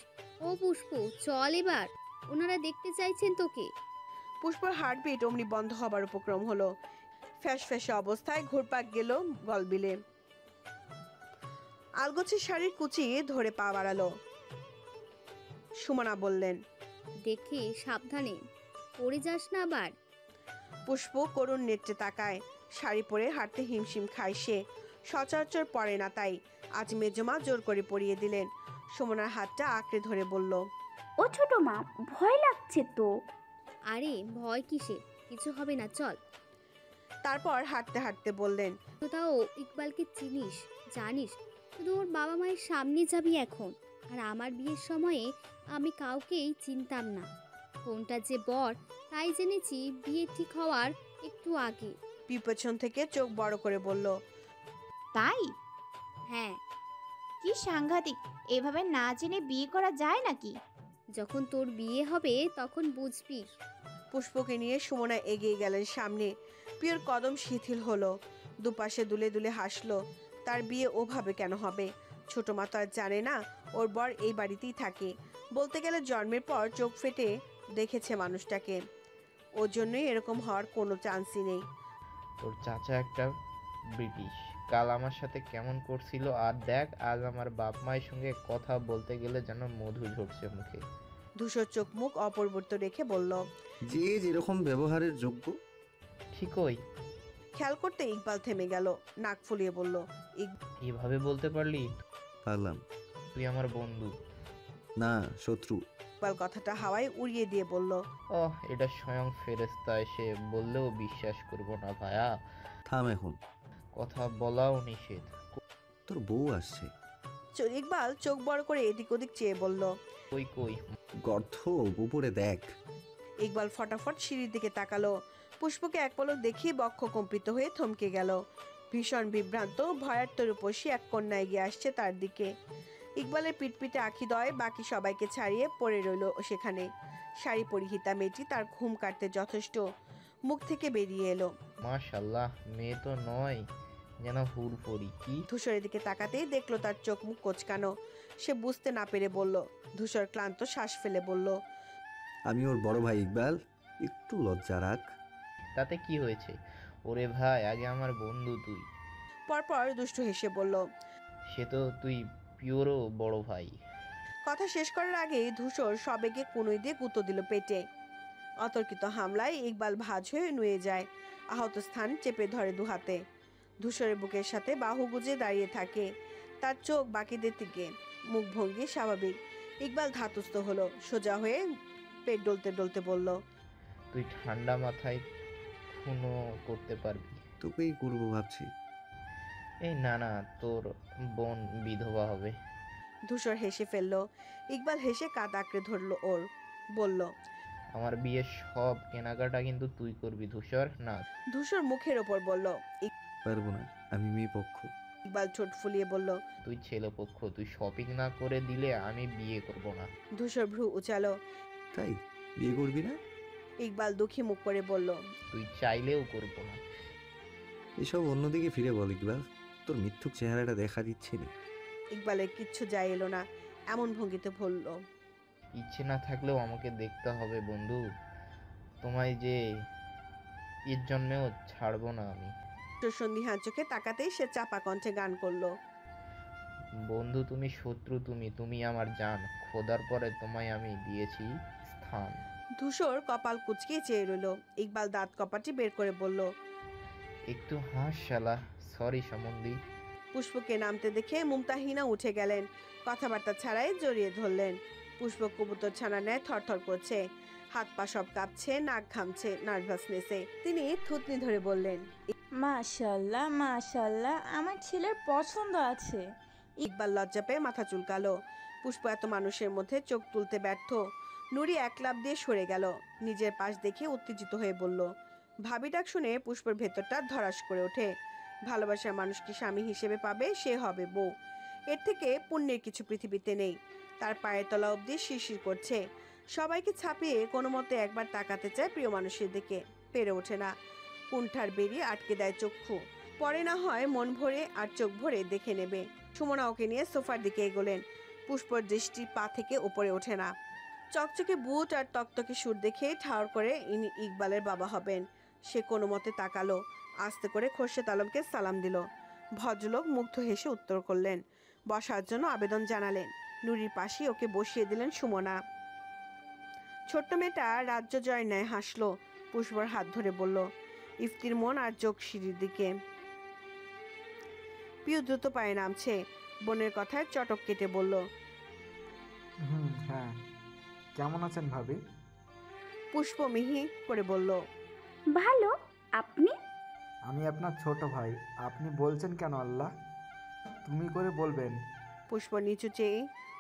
ও পুষ্প, চল এবার, ওনারা দেখতে চাইছেন তোকে। পুষ্পর হার্টবিট অমনি বন্ধ হবার উপক্রম হলো। ফ্যাস ফ্যাসে অবস্থায় ঘুরপাক গেল গলবিলে। আলগোছে শাড়ির কুচি ধরে পা বাড়ালো। সুমনা বললেন, দেখে সাবধানে, পড়ে যাস না আবার। পুষ্প করুণ নেত্রে তাকায়। শাড়ি পরে হাঁটতে হিমশিম খায় সে, সচরাচর পরে না, তাই আজ মেজমা জোর করে পরিয়ে দিলেন। সুমনার হাতটা আঁকড়ে ধরে বলল, ও ছোট মা, ভয় লাগছে তো। আরে ভয় কিসে, কিছু হবে না, চল। তারপর হাঁটতে হাঁটতে বললেন, তাও ইকবালকে চিনিস, জানিস, শুধু ওর বাবা মায়ের সামনে যাবি এখন। আর আমার বিয়ের সময়ে আমি কাউকেই চিনতাম না, কোনটা যে বর তাই জেনেছি বিয়ে ঠিক হওয়ার একটু আগে। পিছন থেকে চোখ বড় করে বলল, তাই? হ্যাঁ। কি সাংঘাতিক, এভাবে না জেনে বিয়ে করা যায় নাকি? যখন তোর বিয়ে হবে তখন বুঝবি। পুষ্পকে নিয়ে সুমনা এগিয়ে গেলেন সামনে। পিওর কদম শিথিল হলো, দুপাশে দুলে দুলে হাসলো। তার বিয়ে ওভাবে কেন হবে? ছোট মা তো আর জানে না ওর বর এই বাড়িতেই থাকে। বলতে গেলে জন্মের পর চোখ ফেটে দেখেছে মানুষটাকে। ওর জন্যই এরকম হওয়ার কোনো চান্সই নেই। তোর চাচা একটা ব্রিটিশ, কাল আমার সাথে কেমন করছিল, আর দেখ আজ আমার বাপ মায়ের সঙ্গে কথা বলতে গেলে যেন মধু ঝরছে মুখে। ধূসর চোখ মুখ অপরিবর্তিত রেখে বলল, যে যেরকম ব্যবহারের যোগ্য। ঠিকই। খেয়াল করতে ইকবাল থেমে গেল, নাক ফুলিয়ে বলল, এভাবে বলতে পারলি? পারলাম। তুই আমার বন্ধু না, শত্রু। ইকবাল কথাটা হাওয়ায় উড়িয়ে দিয়ে বলল, ওহ, এটা স্বয়ং ফেরেশতা এসে বললেও বিশ্বাস করব না ভায়া। থাম এখন, কথা বলাও নিষেধ। তোর বউ আসছে। ইকবাল চোখ বড় করে এদিক ওদিক চেয়ে বলল, কই কই? গর্ত, উপরে দেখ। ইকবাল ফটাফট সিঁড়ির দিকে তাকালো। পুষ্পকে এক পলক দেখি বক্ষ কম্পিত হয়ে থমকে গেল। ভীষণ বিভ্রান্ত ভয়ার্ত রূপসী এক কন্যা এগিয়ে আসছে তার দিকে। ইকবালের পিটপিটে আখিদয় বাকি সবাইকে ছাড়িয়ে পড়ে রইল সেখানে। শাড়ি পরিহিতা মেয়েটি তার ঘুম কাটতে যথেষ্ট। মুখ থেকে বেরিয়ে এলো, মাশাআল্লাহ, মেয়ে তো নয়, যেন হুড়পড়ি। কি? ধূসরের দিকে তাকাতেই দেখলো তার চোখ মুখ কোচকানো। সে বুঝতে না পেরে বলল। ধূসর ক্লান্ত শ্বাস ফেলে বলল, আমি ওর বড় ভাই ইকবাল, একটু লজ্জা রাখ। তাতে কি হয়েছে? ওরে ভাই, আগে আমার বন্ধু তুই। পরপর দুষ্টু হেসে বলল, সে তো তুই পিওরও বড় ভাই। কথা শেষ করার আগেই ধূসর সবেগে কুনুই দিয়ে গুঁতো দিল পেটে। অতর্কিত হামলায় ইকবাল ভাঁজ হয়ে নুয়ে যায়। আহত স্থান চেপে ধরে দুহাতে। ধূসরের বুকের সাথে বাহু গুজে দাঁড়িয়ে থাকে। তার চোখ বাকিদের দিকে, মুখভঙ্গি স্বাভাবিক। ইকবাল ধাতস্থ হলো, সোজা হয়ে পেট ডলতে ডলতে বলল, তুই ঠান্ডা মাথায় খুনও করতে পারবি। তোকেই করবো ভাবছি। এই না না, তোর বোন বিধবা হবে। ধূসর হেসে ফেলল। ইকবাল হেসে কাঁধ আঁকড়ে ধরল ওর, বলল, আমার বিয়ের সব কেনাকাটা কিন্তু তুই করবি ধূসর। না। ধূসর মুখের ওপর বলল। পারবো না, আমি মেয়ে পক্ষ। ইকবাল ঠোঁট ফুলিয়ে বলল, তুই ছেলে পক্ষ, তুই শপিং না করে দিলে আমি বিয়ে করব না। ধূসর ভ্রু উচালো। তাই বিয়ে করবি না? ইকবাল দুঃখী মুখ করে বলল, তুই চাইলেও করব না। এসব অন্যদিকে ফিরে বল ইকবাল, তোর মিথ্যুক চেহারাটা দেখা দিচ্ছে না। ইকবালের কিচ্ছু যায় এলো না, এমন ভঙ্গিতে বলল, ইচ্ছে না থাকলেও আমাকে দেখতে হবে বন্ধু, তোমায় যে এর জন্মেও ছাড়বো না আমি। সন্ধিহান চোখে তাকাতেই সে চাপা কণ্ঠে গান করলো, বন্ধু তুমি শত্রু, তুমি আমার জান, খোদার পরে তোমায় আমি দিয়েছি স্থান। ধূসর কপাল কুচকে চেয়ে রইল। ইকবাল দাঁত কপাটি বের করে বলল, একটু হাস শালা, সরি সমন্ধি। পুষ্পকে নামতে দেখে মুমতাহিনা উঠে গেলেন, কথাবার্তা ছাড়াই জড়িয়ে ধরলেন। পুষ্প কবুতর ছানা নেয় থরথর করছে, হাত পা সব কাঁপছে, নাক ঘামছে নার্ভাসনেসে। তিনি থুতনি ধরে বললেন, মাশাল্লাহ মাশাল্লাহ, আমার ছেলের পছন্দ আছে। ইকবাল লজ্জা পেয়ে মাথা চুলকালো। পুষ্প এত মানুষের মধ্যে চোখ তুলতে ব্যর্থ। নুরি এক লাফ দিয়ে সরে গেল, নিজের পাশ দেখে উত্তেজিত হয়ে বলল। ভাবি ডাক শুনে পুষ্পের ভেতরটা ধরাস করে ওঠে। ভালোবাসার মানুষকে স্বামী হিসেবে পাবে, সে হবে বউ। এর থেকে পুণ্যের কিছু পৃথিবীতে নেই। তার পায়ের তলা অবধি শিরশির করছে। সবাইকে ছাপিয়ে কোনো মতে একবার তাকাতে চায় প্রিয় মানুষের দিকে, পেরে ওঠে না। কুণ্ঠার বেরিয়ে আটকে দেয় চক্ষু। পরে না হয় মন ভরে আর চোখ ভরে দেখে নেবে। সুমনা ওকে নিয়ে সোফার দিকে এগোলেন। পুষ্পর দৃষ্টি পা থেকে উপরে ওঠে না। চকচকে বুট আর তকতকে সুর দেখে ঠাউর করে ইনি ইকবালের বাবা হবেন। সে কোনো মতে তাকালো, আস্তে করে খোরশেদ আলমকে সালাম দিল। ভদ্রলোক মুগ্ধ হেসে উত্তর করলেন, বসার জন্য আবেদন জানালেন। নুরির পাশে ওকে বসিয়ে দিলেন সুমনা। ছোট্ট মেয়েটা রাজ্য জয় ন্যায় হাসলো, পুষ্পর হাত ধরে বলল। ইফতির মন আর চোখ সিঁড়ির দিকে। পিউ দ্রুত পায়ে নামছে, বোনের কথায় চটক কেটে বলল, হ্যাঁ, কেমন আছেন ভাবি? পুষ্প মিহি করে বলল, ভালো। আপনি? আমি আপনার ছোট ভাই, আপনি বলছেন কেন আল্লাহ? তুমি করে বলবেন। পুষ্প নিচু চেয়ে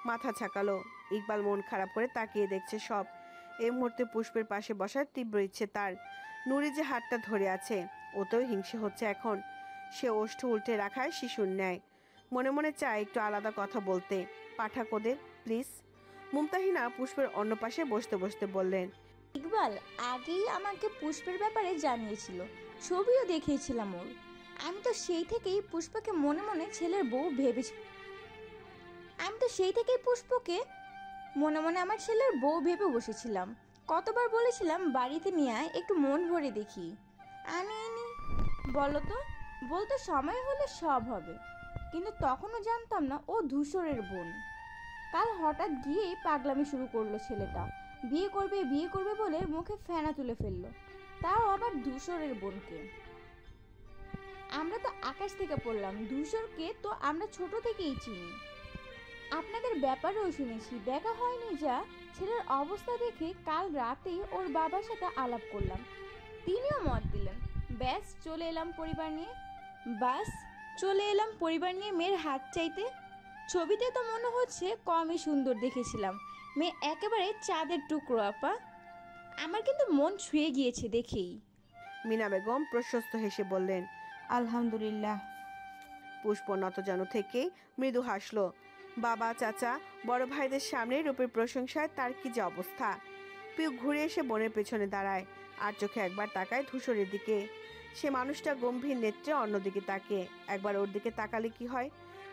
মাথা ছাকালো। ইকবাল মন খারাপ করে তাকিয়ে দেখছে সব। এই মুহূর্তে পুষ্পের পাশে বসার তীব্র ইচ্ছে তার। নুরি যে হাতটা ধরে আছে, ওতেও হিংসে হচ্ছে এখন। সে ওষ্ঠ উল্টে রাখায় শিশুর ন্যায়। মনে মনে চায় একটু আলাদা কথা বলতে। পাঠাক ওদের প্লিজ। মুমতাহিনা পুষ্পের অন্য পাশে বসতে বসতে বললেন, ইকবাল আগেই আমাকে পুষ্পের ব্যাপারে জানিয়েছিল, ছবিও দেখিয়েছিলাম ওর। আমি তো সেই থেকেই পুষ্পকে মনে মনে ছেলের বউ ভেবেছি। আমার ছেলের বউ ভেবে বসেছিলাম। কতবার বলেছিলাম বাড়িতে নিয়ে আয়, একটু মন ভরে দেখি। আনিনি বলতো সময় হলে সব হবে, কিন্তু তখনও জানতাম না ও ধূসরের বোন। কাল হঠাৎ গিয়েই পাগলামি শুরু করলো ছেলেটা। বিয়ে করবে বলে মুখে ফেনা তুলে ফেললো, তাও আবার ধূসরের বোনকে। আমরা তো আকাশ থেকে পড়লাম, ধূসরকে তো আমরা ছোট থেকেই চিনি। আপনাদের ব্যাপারেও শুনেছি, দেখা হয়নি যা। ছেলের অবস্থা দেখে কাল রাতেই ওর বাবার সাথে আলাপ করলাম, তিনিও মত দিলেন। চলে এলাম পরিবার নিয়ে মেয়ের হাত চাইতে। ছবিতে তো মনে হচ্ছে কমই সুন্দর দেখেছিলাম, মেয়ে একেবারে চাঁদের টুকরো আপা। আমার কিন্তু মন ছুঁয়ে গিয়েছে দেখেই। মিনা বেগম প্রশস্ত হেসে বললেন, আলহামদুলিল্লাহ। পুষ্প নতজানু থেকে মৃদু হাসলো। বাবা, চাচা, বড় ভাইদের সামনে রূপের প্রশংসায় তার কি যে অবস্থা। পিউ ঘুরে এসে বোনের পেছনে দাঁড়ায়, আর চোখে একবার তাকায় ধূসরের দিকে। সে মানুষটা গম্ভীর নেত্রে অন্যদিকে তাকে। একবার ওর দিকে তাকালে কি হয়।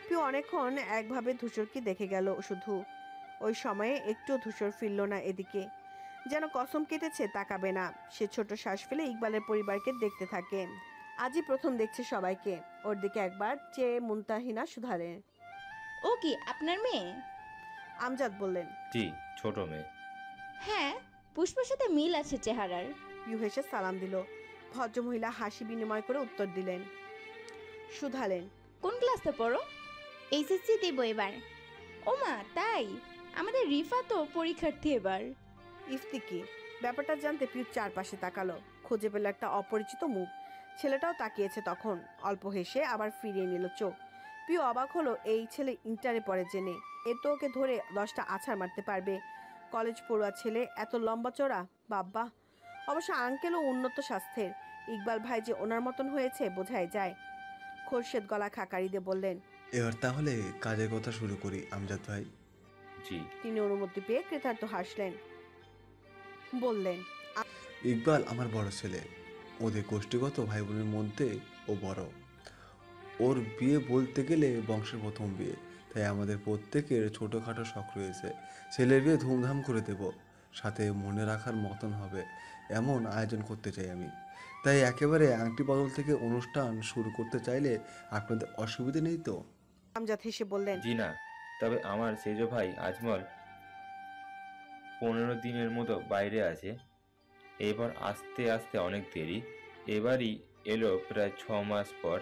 পিউ অনেকক্ষণ একভাবে ধূসরকে দেখে গেল শুধু। ওই সময়ে একটু ধূসর ফিরল না এদিকে, যেন কসম কেটেছে তাকাবে না। সে ছোট শ্বাস ফেলে ইকবালের পরিবারকে দেখতে থাকে। আজই প্রথম দেখছে সবাইকে। ওর দিকে একবার চেয়ে মুমতাহিনা শুধারে, ও কি আপনার মেয়ে? আমজাদ বললেন, জি, ছোট মেয়ে। হ্যাঁ, পুষ্পের সাথে মিল আছে চেহারার। পিউ হেসে সালাম দিল। ভদ্রমহিলা হাসি বিনিময় করে উত্তর দিলেন। শুধালেন, কোন ক্লাসে পড়ো? এইচএসসি দেবো এবার। ও মা, তাই? আমাদের রিফা তো পরীক্ষার্থী এবার। ইফতি কি? ব্যাপারটা জানতে পিউ চারপাশে তাকালো, খুঁজে পেল একটা অপরিচিত মুখ। ছেলেটাও তাকিয়েছে তখন, অল্প হেসে আবার ফিরিয়ে নিল চোখ। পিউ অবাক হলো, এই ছেলে ইন্টারে পড়ে জেনে। এ তো ওকে ধরে 10টা আছাড় মারতে পারবে। কলেজ পড়ুয়া ছেলে, এত লম্বা চড়া, বাব্বা। অবশ্য আঙ্কেলও উন্নত স্বাস্থ্যের। ইকবাল ভাই যে ওনার মতন হয়েছে বোঝাই যায়। খোরশেদ গলা খাকারি দিয়ে বললেন, এবার তাহলে কাজের কথা শুরু করি আমজাদ ভাই। জি। তিনি অনুমতি পেয়ে কৃতার্থ হাসলেন, বললেন, ইকবাল আমার বড় ছেলে, ওদের গোষ্ঠীগত ভাই বোনের মধ্যে ও বড়। ওর বিয়ে বলতে গেলে বংশের প্রথম বিয়ে, তাই আমাদের প্রত্যেকের ছোটোখাটো শখ রয়েছে। ছেলের বিয়ে ধুমধাম করে দেব, সাথে মনে রাখার মতন হবে এমন আয়োজন করতে চাই আমি। তাই একেবারে আংটি বদল থেকে অনুষ্ঠান শুরু করতে চাইলে আপনাদের অসুবিধে নেই তো? আমজাদ হেসে বললেন, জি না, তবে আমার সেজ ভাই আজমল 15 দিনের মতো বাইরে আছে। এবার আস্তে আস্তে অনেক দেরি। এবারই এলো প্রায় 6 মাস পর।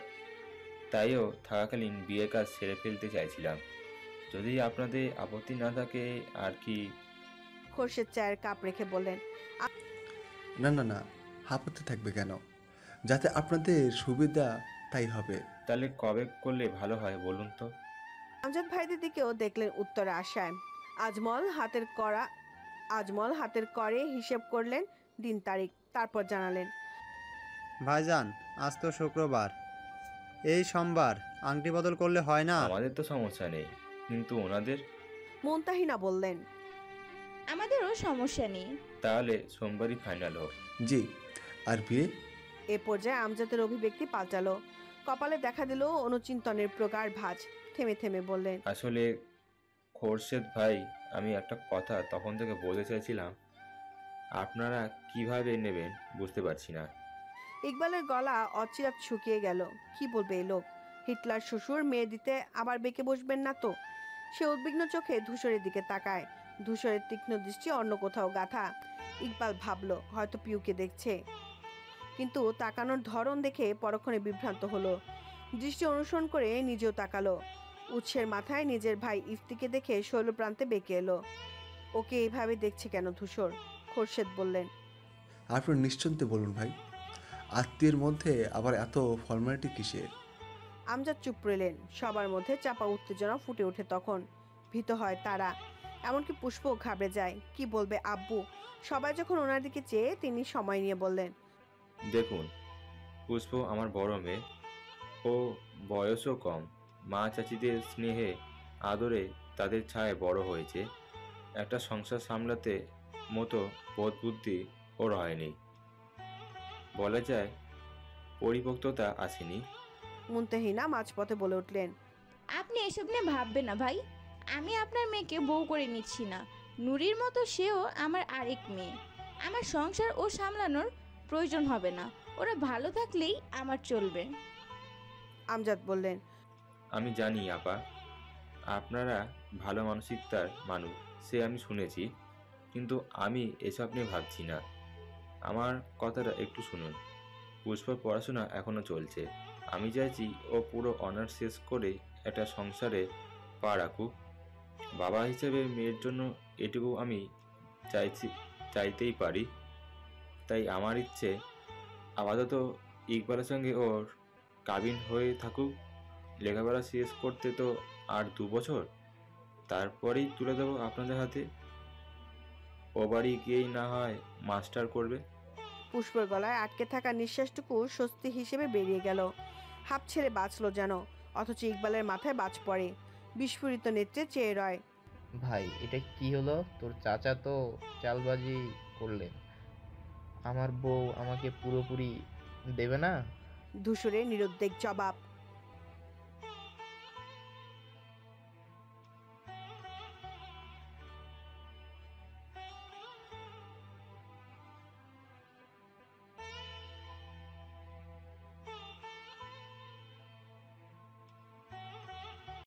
তাইও থাকাকালীন বিয়ে কাজ সেরে ফেলতে চাইছিলাম। যদি আপনাদের আপত্তি না থাকে আর কি। খোরশেদ চায়ের কাপ রেখে বললেন, না না না, আপত্তি থাকবে কেন? যাতে আপনাদের সুবিধা তাই হবে। তাহলে কবে করলে ভালো হয় বলুন তো? আমজাদ ভাইদের দিকেও দেখলেন উত্তরে আশায়। আজমল হাতের করে হিসেব করলেন দিন তারিখ, তারপর জানালেন, ভাইজান আজ তো শুক্রবার, এই সোমবার আংটি বদল করলে হয় না? আমাদের তো সমস্যা নেই, কিন্তু ওনাদের। মুনতাহিনা বললেন, আমাদেরও সমস্যা নেই। তাহলে সোমবারই ফাইনাল হোক। জি। আর বিয়ে? এ পর্যায়ে আমজাদের অভিব্যক্তি পাল্টালো, কপালে দেখা দিল অনুচিন্তনের প্রগাঢ় ভাঁজ। থেমে থেমে বললেন, আসলে খোরশেদ ভাই, আমি একটা কথা তখন থেকে বলতে চাইছিলাম, আপনারা কিভাবে নেবেন বুঝতে পারছি না। ইকবালের গলা অচিরাত শুকিয়ে গেল। কি বলবে এই লোক? হিটলার শ্বশুর মেয়ে দিতে আবার বেঁকে বসবেন না তো? সে উদ্বিগ্ন চোখে ধূসরের দিকে তাকায়। ধূসরের তীক্ষ্ণ দৃষ্টি অন্য কোথাও গাথা। ইকবাল ভাবলো হয়তো পিউকে দেখছে, কিন্তু তাকানোর ধরন দেখে পরক্ষণে বিভ্রান্ত হলো। দৃষ্টি অনুসরণ করে নিজেও তাকালো। উৎসের মাথায় নিজের ভাই ইফতিকে দেখে শৈলপ্রান্তে বেঁকে এলো। ওকে এইভাবে দেখছে কেন ধূসর? খোরশেদ বললেন, আপনি নিশ্চিন্তে বলুন ভাই, আত্মীয়ের মধ্যে আবার এত ফর্মালিটি কিসের? আমজাদ চুপ রইলেন। সবার মধ্যে চাপা উত্তেজনা ফুটে ওঠে তখন। ভীত হয় তারা, এমনকি পুষ্পও ঘাবড়ে যায়। কি বলবে আব্বু? সবাই যখন ওনার দিকে চেয়ে তিনি সময় নিয়ে বললেন, দেখুন, পুষ্প আমার বড় মেয়ে, ও বয়সও কম, মা চাচিদের স্নেহে আদরে তাদের ছায়ে বড় হয়েছে। একটা সংসার সামলাতে মতো বোধ বুদ্ধি ওর হয়নি, বলা যায় পরিপক্কতা আসেনি। মুনতাহিনা মাঝপথে বলে উঠলেন, আপনি এসব নিয়ে ভাববেন না ভাই। আমি আপনার মেয়েকে বউ করে নিচ্ছি না। নুরির মতো সেও আমার আরেক মেয়ে। আমার সংসার ও সামলানোর প্রয়োজন হবে না। ওরা ভালো থাকলেই আমার চলবে। আমজাদ বললেন, আমি জানি আপা, আপনারা ভালো মানসিকতার মানুষ, সে আমি শুনেছি, কিন্তু আমি এসব নিয়ে ভাবছি না। আমার কথাটা একটু শুনুন। পুষ্পর পড়াশোনা এখনো চলছে। আমি চাইছি ও পুরো অনার্স শেষ করে একটা সংসারে পা রাখুক। বাবা হিসেবে মেয়ের জন্য এটুকু আমি চাইতেই পারি। তাই আমার ইচ্ছে আপাতত ইকবালের সঙ্গে ওর কাবিন হয়ে থাকুক। লেখাপড়া শেষ করতে তো আর 2 বছর, তারপরেই তুলে দেবো আপনাদের হাতে। ও বাড়ি গিয়েই না হয় মাস্টার করবে। পুষ্পর গলায় আটকে থাকা নিঃশ্বাসটুকু স্বস্তি হিসেবে বেরিয়ে গেল। হাঁপ ছেড়ে বাঁচল যেন, অথচ ইকবালের মাথায় বাজ পড়ে। বিস্ফোরিত নেত্রে চেয়ে রয়। ভাই এটা কি হলো? তোর চাচা তো চালবাজি করলেন, আমার বউ আমাকে পুরোপুরি দেবে না? ধূসরে নিরুদ্বেগ জবাব।